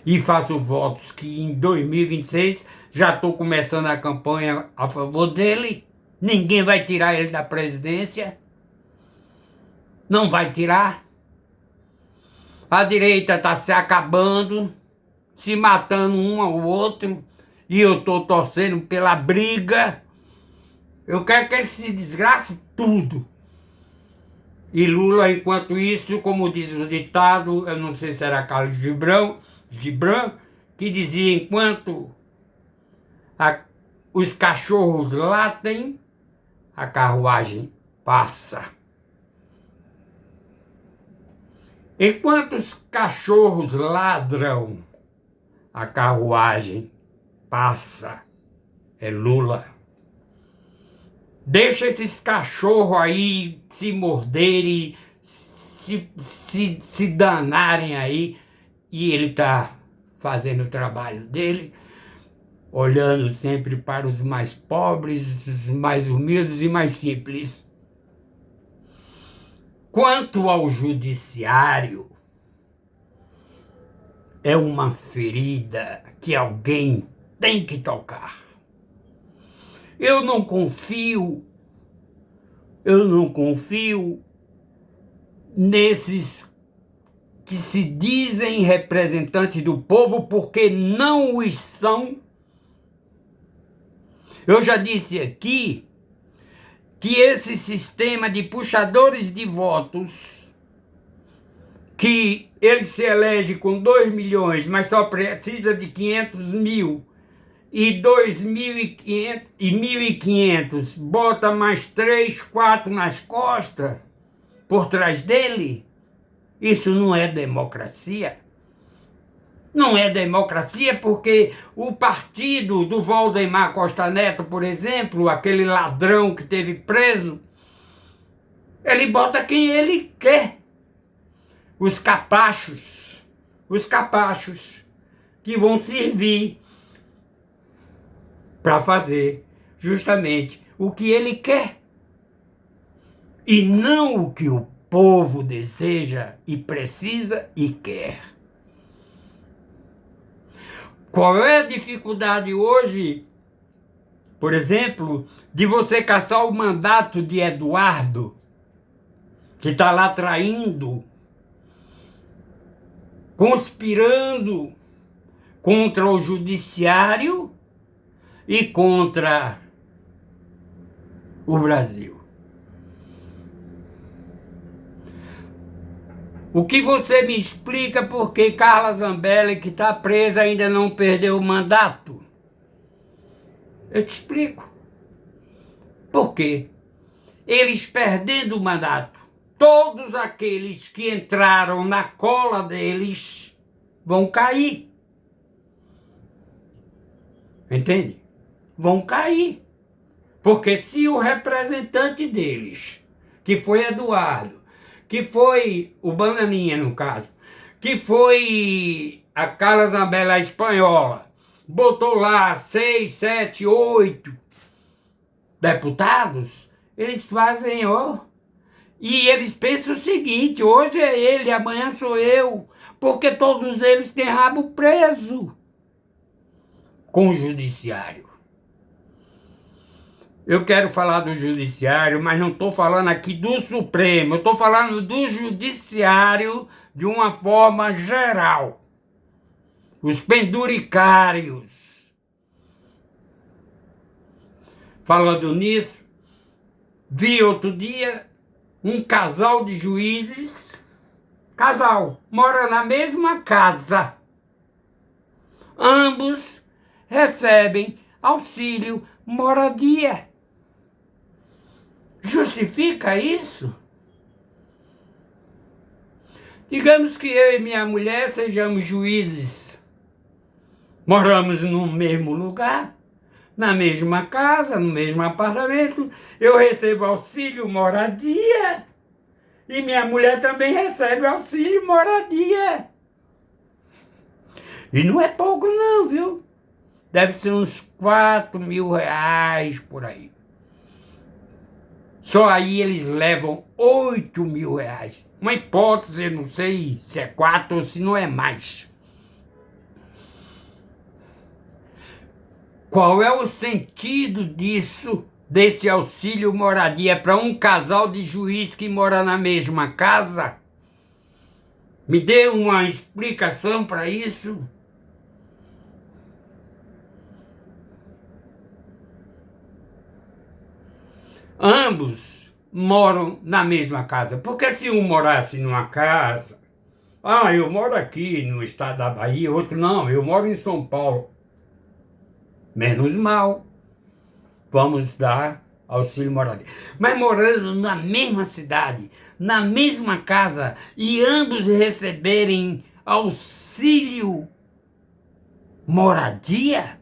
A: E faço votos que em 2026 já estou começando a campanha a favor dele. Ninguém vai tirar ele da presidência. Não vai tirar. A direita está se acabando, se matando um ao outro. E eu estou torcendo pela briga. Eu quero que ele se desgrace tudo. E Lula, enquanto isso, como diz o ditado, eu não sei se era Carlos Gibran, que dizia, enquanto os cachorros latem, a carruagem passa. Enquanto os cachorros ladram, a carruagem passa. É Lula. Deixa esses cachorros aí se morderem, se danarem aí, e ele está fazendo o trabalho dele, olhando sempre para os mais pobres, os mais humildes e mais simples. Quanto ao judiciário, é uma ferida que alguém tem que tocar. Eu não confio nesses que se dizem representantes do povo, porque não os são. Eu já disse aqui que esse sistema de puxadores de votos, que ele se elege com 2 milhões, mas só precisa de 500 mil, e 2.500 e 1.500 bota mais 3, 4 nas costas, por trás dele, isso não é democracia. Não é democracia porque o partido do Valdemar Costa Neto, por exemplo, aquele ladrão que teve preso, ele bota quem ele quer. Os capachos que vão servir para fazer justamente o que ele quer e não o que o povo deseja e precisa e quer. Qual é a dificuldade hoje, por exemplo, de você caçar o mandato de Eduardo, que está lá traindo, conspirando contra o judiciário e contra o Brasil? O que você me explica por que Carla Zambelli, que está presa, ainda não perdeu o mandato? Eu te explico. Por quê? Eles perdendo o mandato, todos aqueles que entraram na cola deles vão cair. Entende? Vão cair. Porque se o representante deles, que foi Eduardo, que foi o Bananinha, no caso, que foi a Carla Zambelli, a espanhola, botou lá 6, 7, 8 deputados, eles fazem, ó, e eles pensam o seguinte, hoje é ele, amanhã sou eu, porque todos eles têm rabo preso com o judiciário. Eu quero falar do judiciário, mas não estou falando aqui do Supremo. Eu estou falando do judiciário de uma forma geral. Os penduricários. Falando nisso, vi outro dia um casal de juízes. Casal, mora na mesma casa. Ambos recebem auxílio moradia. Justifica isso? Digamos que eu e minha mulher sejamos juízes. Moramos no mesmo lugar, na mesma casa, no mesmo apartamento. Eu recebo auxílio moradia e minha mulher também recebe auxílio moradia. E não é pouco não, viu? deve ser uns 4 mil reais por aí. Só aí eles levam 8 mil reais. Uma hipótese, eu não sei se é 4 ou se não é mais. Qual é o sentido disso, desse auxílio moradia para um casal de juiz que mora na mesma casa? Me dê uma explicação para isso. Ambos moram na mesma casa. Porque se um morasse numa casa, eu moro aqui no estado da Bahia, outro não, eu moro em São Paulo. Menos mal, vamos dar auxílio moradia. Mas morando na mesma cidade, na mesma casa, e ambos receberem auxílio moradia?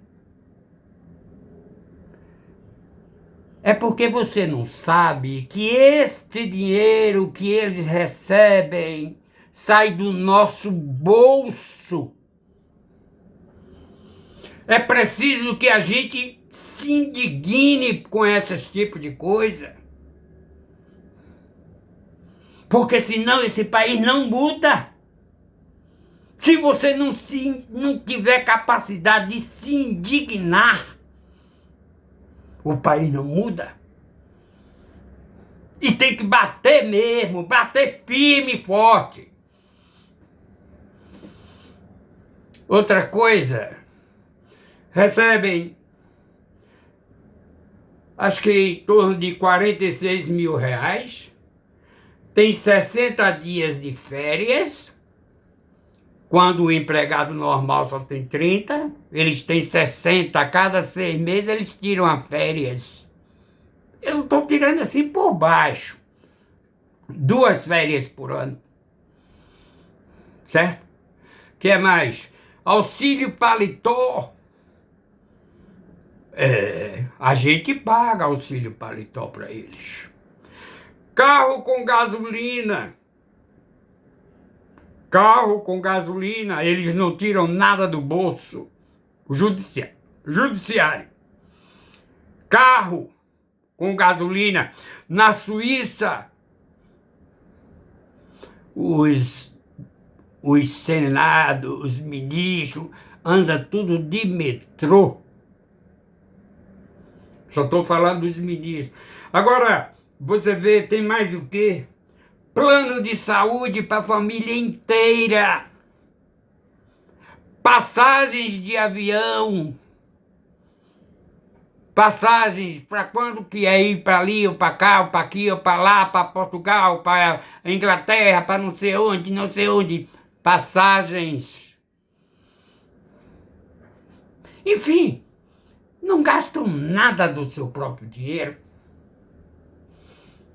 A: É porque você não sabe que este dinheiro que eles recebem sai do nosso bolso. É preciso que a gente se indigne com esses tipos de coisa. Porque senão esse país não muda. Se você não tiver capacidade de se indignar, o país não muda. E tem que bater mesmo, bater firme e forte. Outra coisa, recebem, acho que em torno de 46 mil reais, tem 60 dias de férias, quando o empregado normal só tem 30, eles têm 60, a cada 6 meses eles tiram as férias. Eu estou tirando assim por baixo. 2 férias por ano. Certo? O que é mais? Auxílio paletó. A gente paga auxílio paletó para eles. Carro com gasolina. Carro com gasolina, eles não tiram nada do bolso. O judiciário. Carro com gasolina. Na Suíça, os senados, os ministros, andam tudo de metrô. Só estou falando dos ministros. Agora, você vê, tem mais o quê? Plano de saúde para a família inteira. Passagens de avião. Passagens para quando que é ir para ali, ou para cá, ou para aqui, ou para lá, para Portugal, para Inglaterra, para não sei onde, não sei onde. Passagens. Enfim, não gastam nada do seu próprio dinheiro.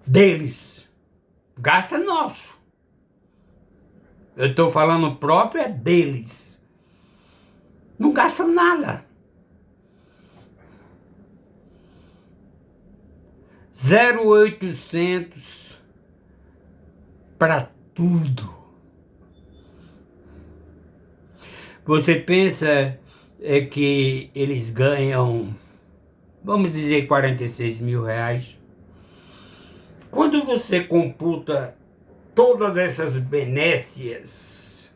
A: Deles. Gasta nosso. Eu estou falando próprio, é deles. Não gastam nada. 0,800 para tudo. Você pensa que eles ganham, vamos dizer, 46 mil reais? Quando você computa todas essas benécias,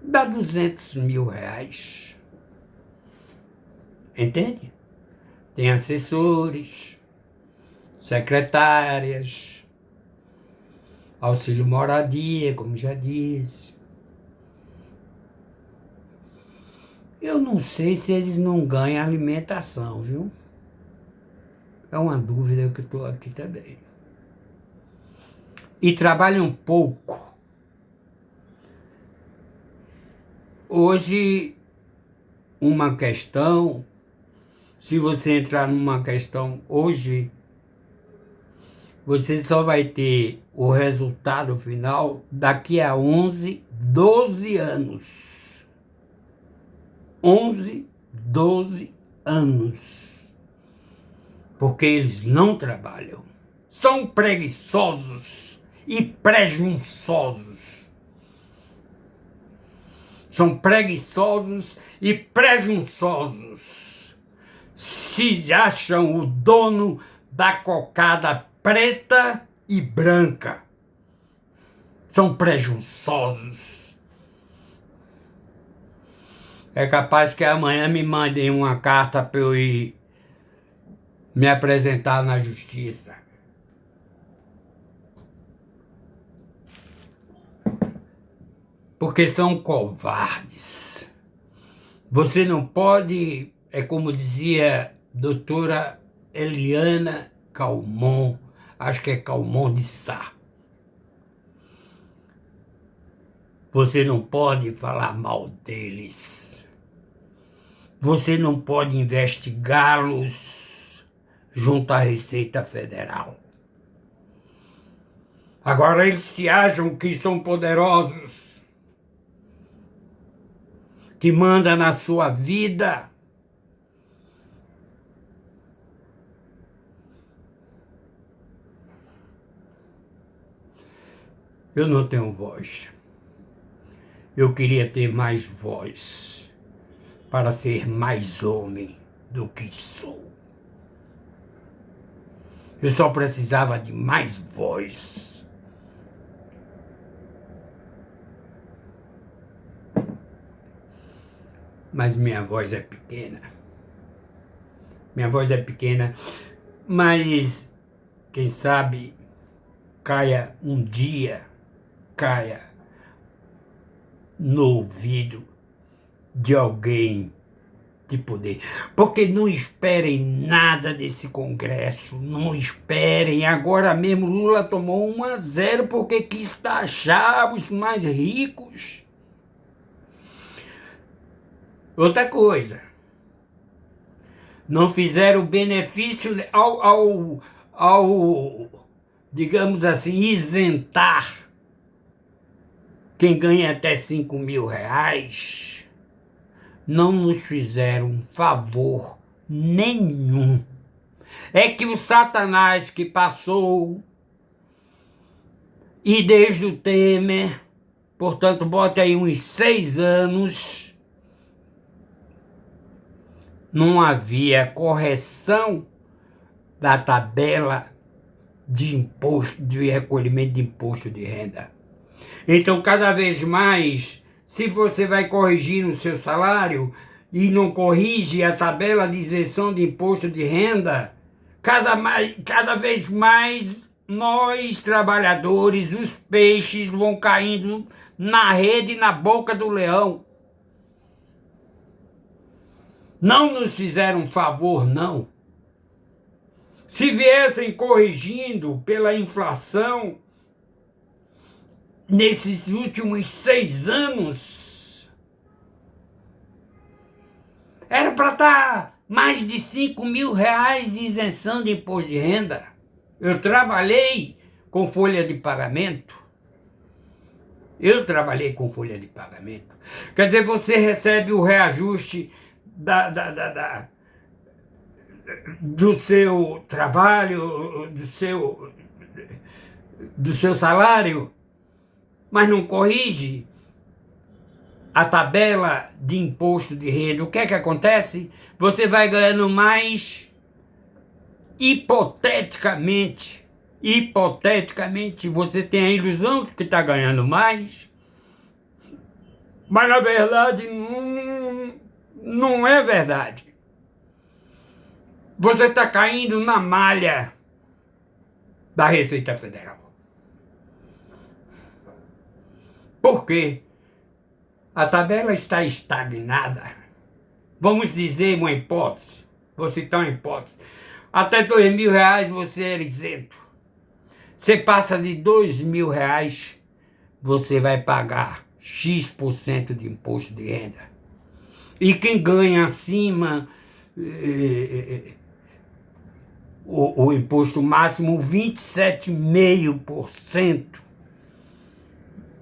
A: dá 200 mil reais. Entende? Tem assessores, secretárias, auxílio moradia, como já disse. Eu não sei se eles não ganham alimentação, viu? É uma dúvida que eu estou aqui também. E trabalham pouco. Hoje, uma questão, se você entrar numa questão hoje, você só vai ter o resultado final daqui a 11, 12 anos. 11, 12 anos. Porque eles não trabalham. São preguiçosos e presunçosos. são preguiçosos e presunçosos. Se acham o dono da cocada preta e branca. São presunçosos. É capaz que amanhã me mandem uma carta para eu ir me apresentar na justiça. Porque são covardes. Você não pode, é como dizia doutora Eliana Calmon, acho que é Calmon de Sá. Você não pode falar mal deles. Você não pode investigá-los junto à Receita Federal. Agora eles se acham que são poderosos, que mandam na sua vida. Eu não tenho voz. Eu queria ter mais voz para ser mais homem do que sou. Eu só precisava de mais voz. Mas minha voz é pequena. Minha voz é pequena, mas quem sabe caia um dia, caia no ouvido de alguém de poder. Porque não esperem nada desse Congresso, não esperem. Agora mesmo Lula tomou 1-0 porque quis taxar os mais ricos. Outra coisa, não fizeram benefício ao, digamos assim, isentar quem ganha até 5 mil reais. Não nos fizeram favor nenhum. É que o Satanás que passou, e desde o Temer, portanto, bota aí uns 6 anos, não havia correção da tabela de imposto, de recolhimento de imposto de renda. Então, cada vez mais, se você vai corrigir no seu salário e não corrige a tabela de isenção de imposto de renda, cada vez mais nós, trabalhadores, os peixes vão caindo na rede e na boca do leão. Não nos fizeram favor, não. Se viessem corrigindo pela inflação, nesses últimos 6 anos, era para estar mais de 5 mil reais de isenção de imposto de renda. Eu trabalhei com folha de pagamento. Quer dizer, você recebe o reajuste do seu trabalho, do seu salário, mas não corrige a tabela de imposto de renda. O que é que acontece? Você vai ganhando mais hipoteticamente, você tem a ilusão de que está ganhando mais, mas na verdade não é verdade. Você está caindo na malha da Receita Federal. Por quê? A tabela está estagnada. Vamos dizer uma hipótese, vou citar uma hipótese. Até 2 mil reais você é isento. Você passa de 2 mil reais, você vai pagar X% de imposto de renda. E quem ganha acima o imposto máximo, 27,5%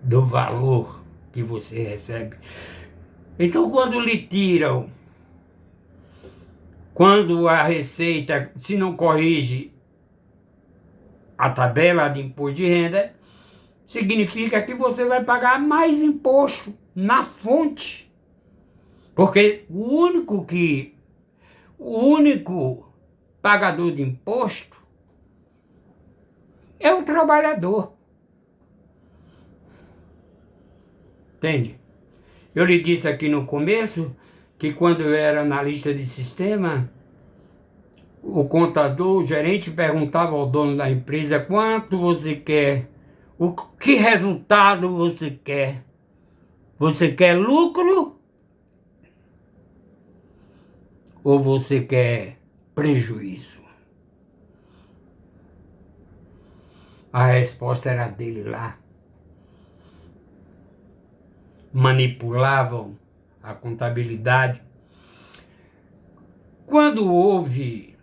A: do valor que você recebe. Então, quando lhe tiram, quando a Receita, se não corrige a tabela de imposto de renda, significa que você vai pagar mais imposto na fonte. Porque o único pagador de imposto é o trabalhador. Entende? Eu lhe disse aqui no começo que quando eu era analista de sistema, o contador, o gerente perguntava ao dono da empresa quanto você quer, que resultado você quer. Você quer lucro ou você quer prejuízo? A resposta era dele lá. Manipulavam a contabilidade. Quando houve...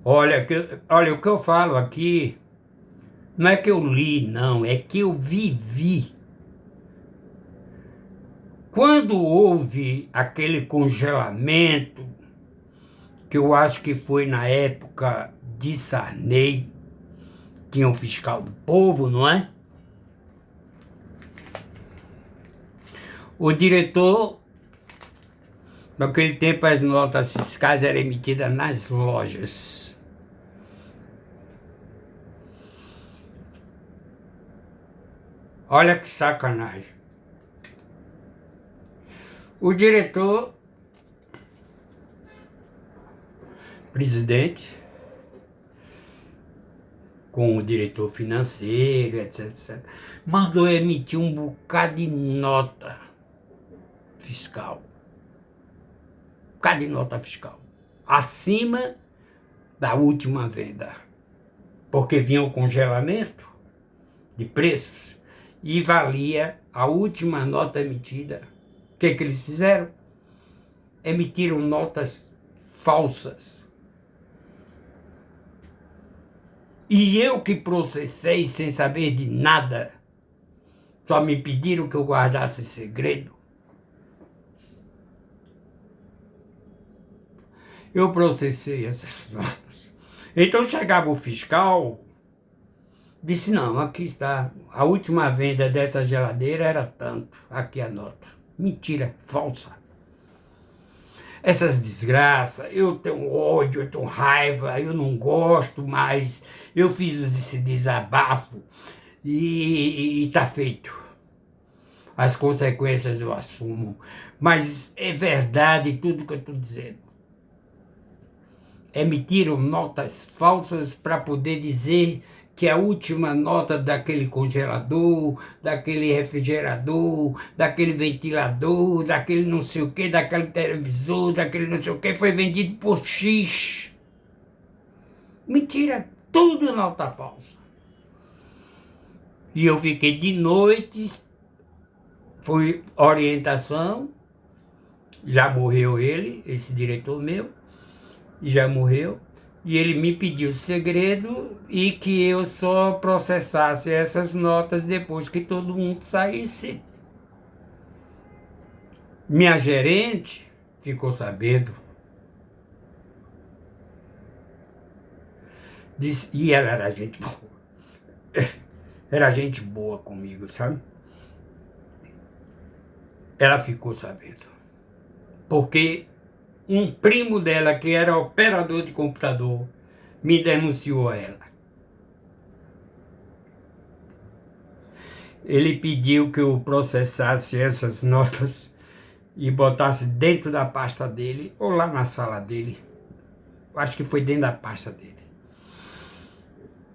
A: Olha, o que eu falo aqui, não é que eu li, não, é que eu vivi. Quando houve aquele congelamento, que eu acho que foi na época de Sarney, tinha o fiscal do povo, não é? O diretor, naquele tempo as notas fiscais eram emitidas nas lojas. Olha que sacanagem. O diretor, presidente, com o diretor financeiro, etc, mandou emitir um bocado de nota fiscal. Um bocado de nota fiscal. Acima da última venda. Porque vinha o congelamento de preços e valia a última nota emitida. O que eles fizeram? Emitiram notas falsas. E eu que processei sem saber de nada, só me pediram que eu guardasse segredo. Eu processei essas notas. Então chegava o fiscal, disse, não, aqui está, a última venda dessa geladeira era tanto, aqui a nota. Mentira, falsa. Essas desgraças, eu tenho ódio, eu tenho raiva, eu não gosto mais, eu fiz esse desabafo e tá feito. As consequências eu assumo, mas é verdade tudo que eu estou dizendo. Emitiram notas falsas para poder dizer que a última nota daquele congelador, daquele refrigerador, daquele ventilador, daquele não sei o que, daquele televisor, daquele não sei o que, foi vendido por X. Mentira, tudo nota falsa. E eu fiquei de noite, foi orientação, já morreu ele, esse diretor meu, já morreu. E ele me pediu segredo e que eu só processasse essas notas depois que todo mundo saísse. Minha gerente ficou sabendo. Disse, e ela era gente boa. Era gente boa comigo, sabe? Ela ficou sabendo. Porque um primo dela, que era operador de computador, me denunciou a ela. Ele pediu que eu processasse essas notas e botasse dentro da pasta dele, ou lá na sala dele. Acho que foi dentro da pasta dele.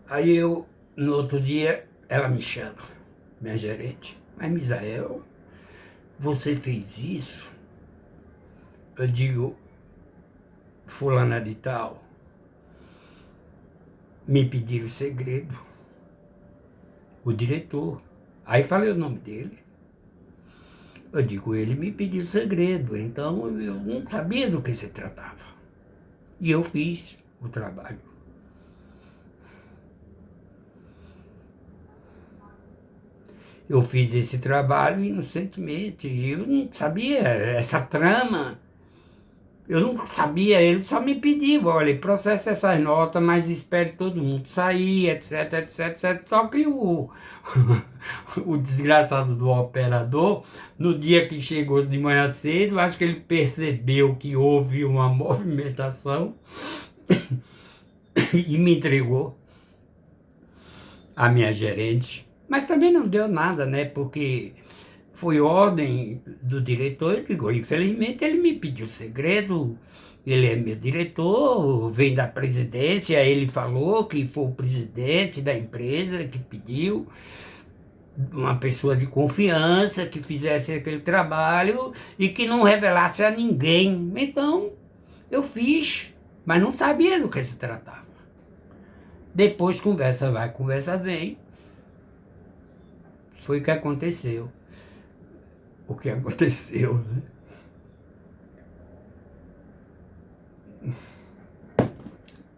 A: Aí eu, no outro dia, ela me chama, minha gerente. Mas, Misael, você fez isso? Eu digo, fulana de tal, me pediram segredo, o diretor. Aí falei o nome dele. Eu digo, ele me pediu segredo, então eu não sabia do que se tratava. E eu fiz o trabalho. Eu fiz esse trabalho inocentemente, eu não sabia essa trama. Eu não sabia, ele só me pediu, olha, processa essas notas, mas espere todo mundo sair, etc, etc, etc. Só que o desgraçado do operador, no dia que chegou de manhã cedo, acho que ele percebeu que houve uma movimentação e me entregou a minha gerente. Mas também não deu nada, né? Porque foi ordem do diretor, eu digo, infelizmente ele me pediu segredo, ele é meu diretor, vem da presidência, ele falou que foi o presidente da empresa que pediu, uma pessoa de confiança que fizesse aquele trabalho e que não revelasse a ninguém. Então, eu fiz, mas não sabia do que se tratava. Depois, conversa vai, conversa vem, foi o que aconteceu. O que aconteceu, né?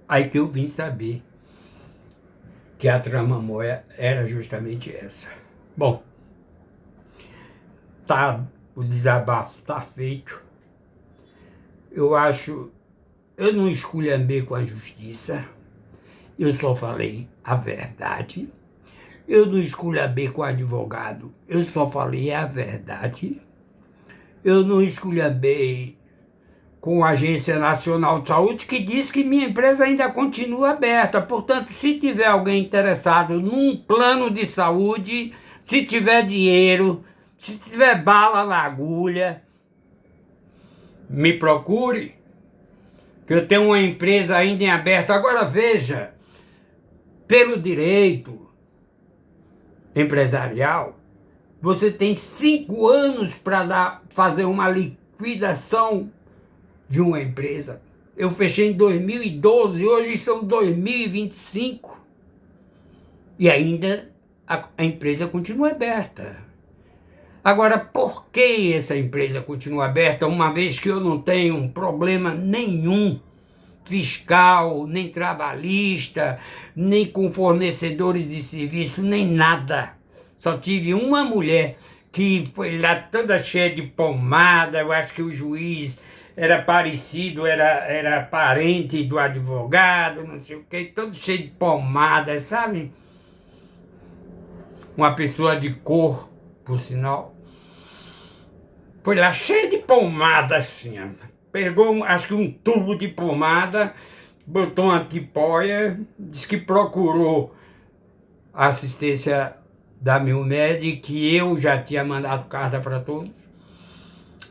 A: Aí que eu vim saber que a tramamóia era justamente essa. Bom, tá, o desabafo tá feito. Eu não esculhambei com a justiça, eu só falei a verdade. Eu não esculhambei com o advogado, eu só falei a verdade. Eu não esculhambei com a Agência Nacional de Saúde, que diz que minha empresa ainda continua aberta. Portanto, se tiver alguém interessado num plano de saúde, se tiver dinheiro, se tiver bala na agulha, me procure, que eu tenho uma empresa ainda em aberto. Agora veja, pelo direito empresarial, você tem 5 anos para fazer uma liquidação de uma empresa. Eu fechei em 2012, hoje são 2025 e ainda a empresa continua aberta. Agora, por que essa empresa continua aberta, uma vez que eu não tenho um problema nenhum fiscal, nem trabalhista, nem com fornecedores de serviço, nem nada? Só tive uma mulher que foi lá toda cheia de pomada, eu acho que o juiz era parecido, era parente do advogado, não sei o quê, todo cheio de pomada, sabe? Uma pessoa de cor, por sinal. Foi lá cheio de pomada assim, ó. Pegou, acho que um tubo de pomada, botou uma tipóia, disse que procurou a assistência da Milmed, que eu já tinha mandado carta para todos.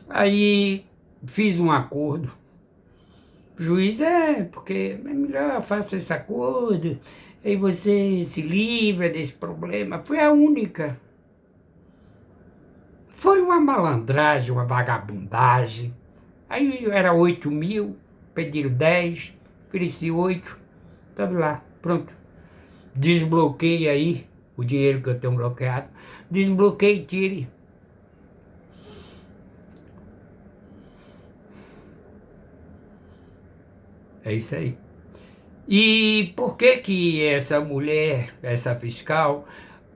A: Aí fiz um acordo. O juiz, porque é melhor faça esse acordo, aí você se livra desse problema. Foi a única. Foi uma malandragem, uma vagabundagem. Aí era 8 mil, pediram 10, ofereci 8, tá lá, pronto. Desbloqueie aí o dinheiro que eu tenho bloqueado. Desbloqueie e tire. É isso aí. E por que que essa mulher, essa fiscal,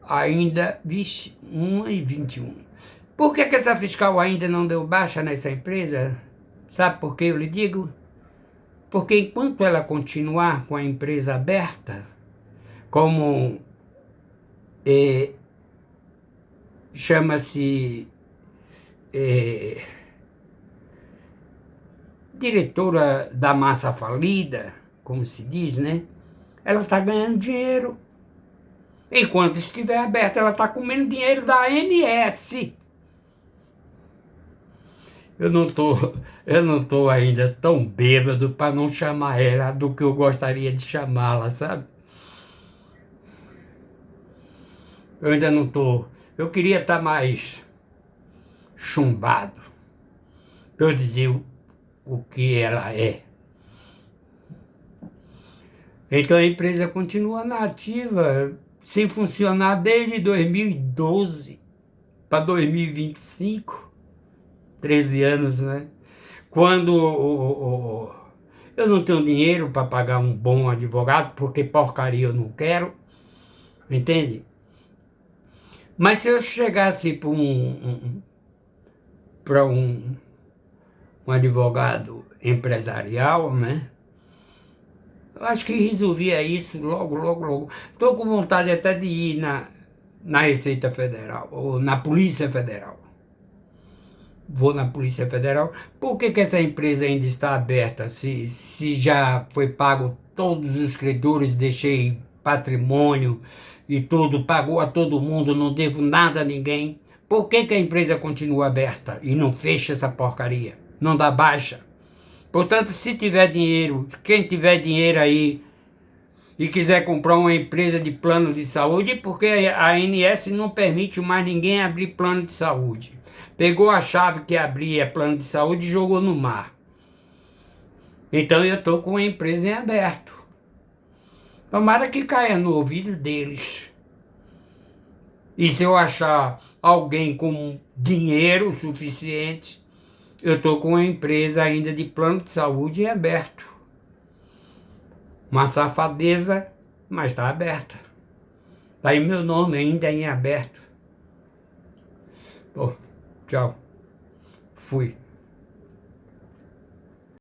A: ainda... Vixe, 1h21. Por que que essa fiscal ainda não deu baixa nessa empresa? Sabe por que eu lhe digo? Porque enquanto ela continuar com a empresa aberta, como chama-se diretora da massa falida, como se diz, né? Ela está ganhando dinheiro. Enquanto estiver aberta, ela está comendo dinheiro da ANS. Eu não tô ainda tão bêbado para não chamar ela do que eu gostaria de chamá-la, sabe? Eu ainda não tô. Eu queria estar mais chumbado para eu dizer o que ela é. Então a empresa continua na ativa, sem funcionar desde 2012 para 2025, 13 anos, né? Quando eu não tenho dinheiro para pagar um bom advogado, porque porcaria eu não quero, entende? Mas se eu chegasse para um advogado empresarial, né? Eu acho que resolvia isso logo, logo, logo. Estou com vontade até de ir na Receita Federal, ou na Polícia Federal. Vou na Polícia Federal. Por que que essa empresa ainda está aberta? Se já foi pago todos os credores, deixei patrimônio e tudo, pagou a todo mundo, não devo nada a ninguém. Por que que a empresa continua aberta e não fecha essa porcaria? Não dá baixa? Portanto, se tiver dinheiro, quem tiver dinheiro aí e quiser comprar uma empresa de plano de saúde, porque a ANS não permite mais ninguém abrir plano de saúde. Pegou a chave que abria plano de saúde e jogou no mar. Então eu estou com a empresa em aberto. Tomara que caia no ouvido deles. E se eu achar alguém com dinheiro suficiente, eu estou com a empresa ainda de plano de saúde em aberto. Uma safadeza, mas está aberta. Está aí meu nome ainda em aberto. Pô, tchau. Fui.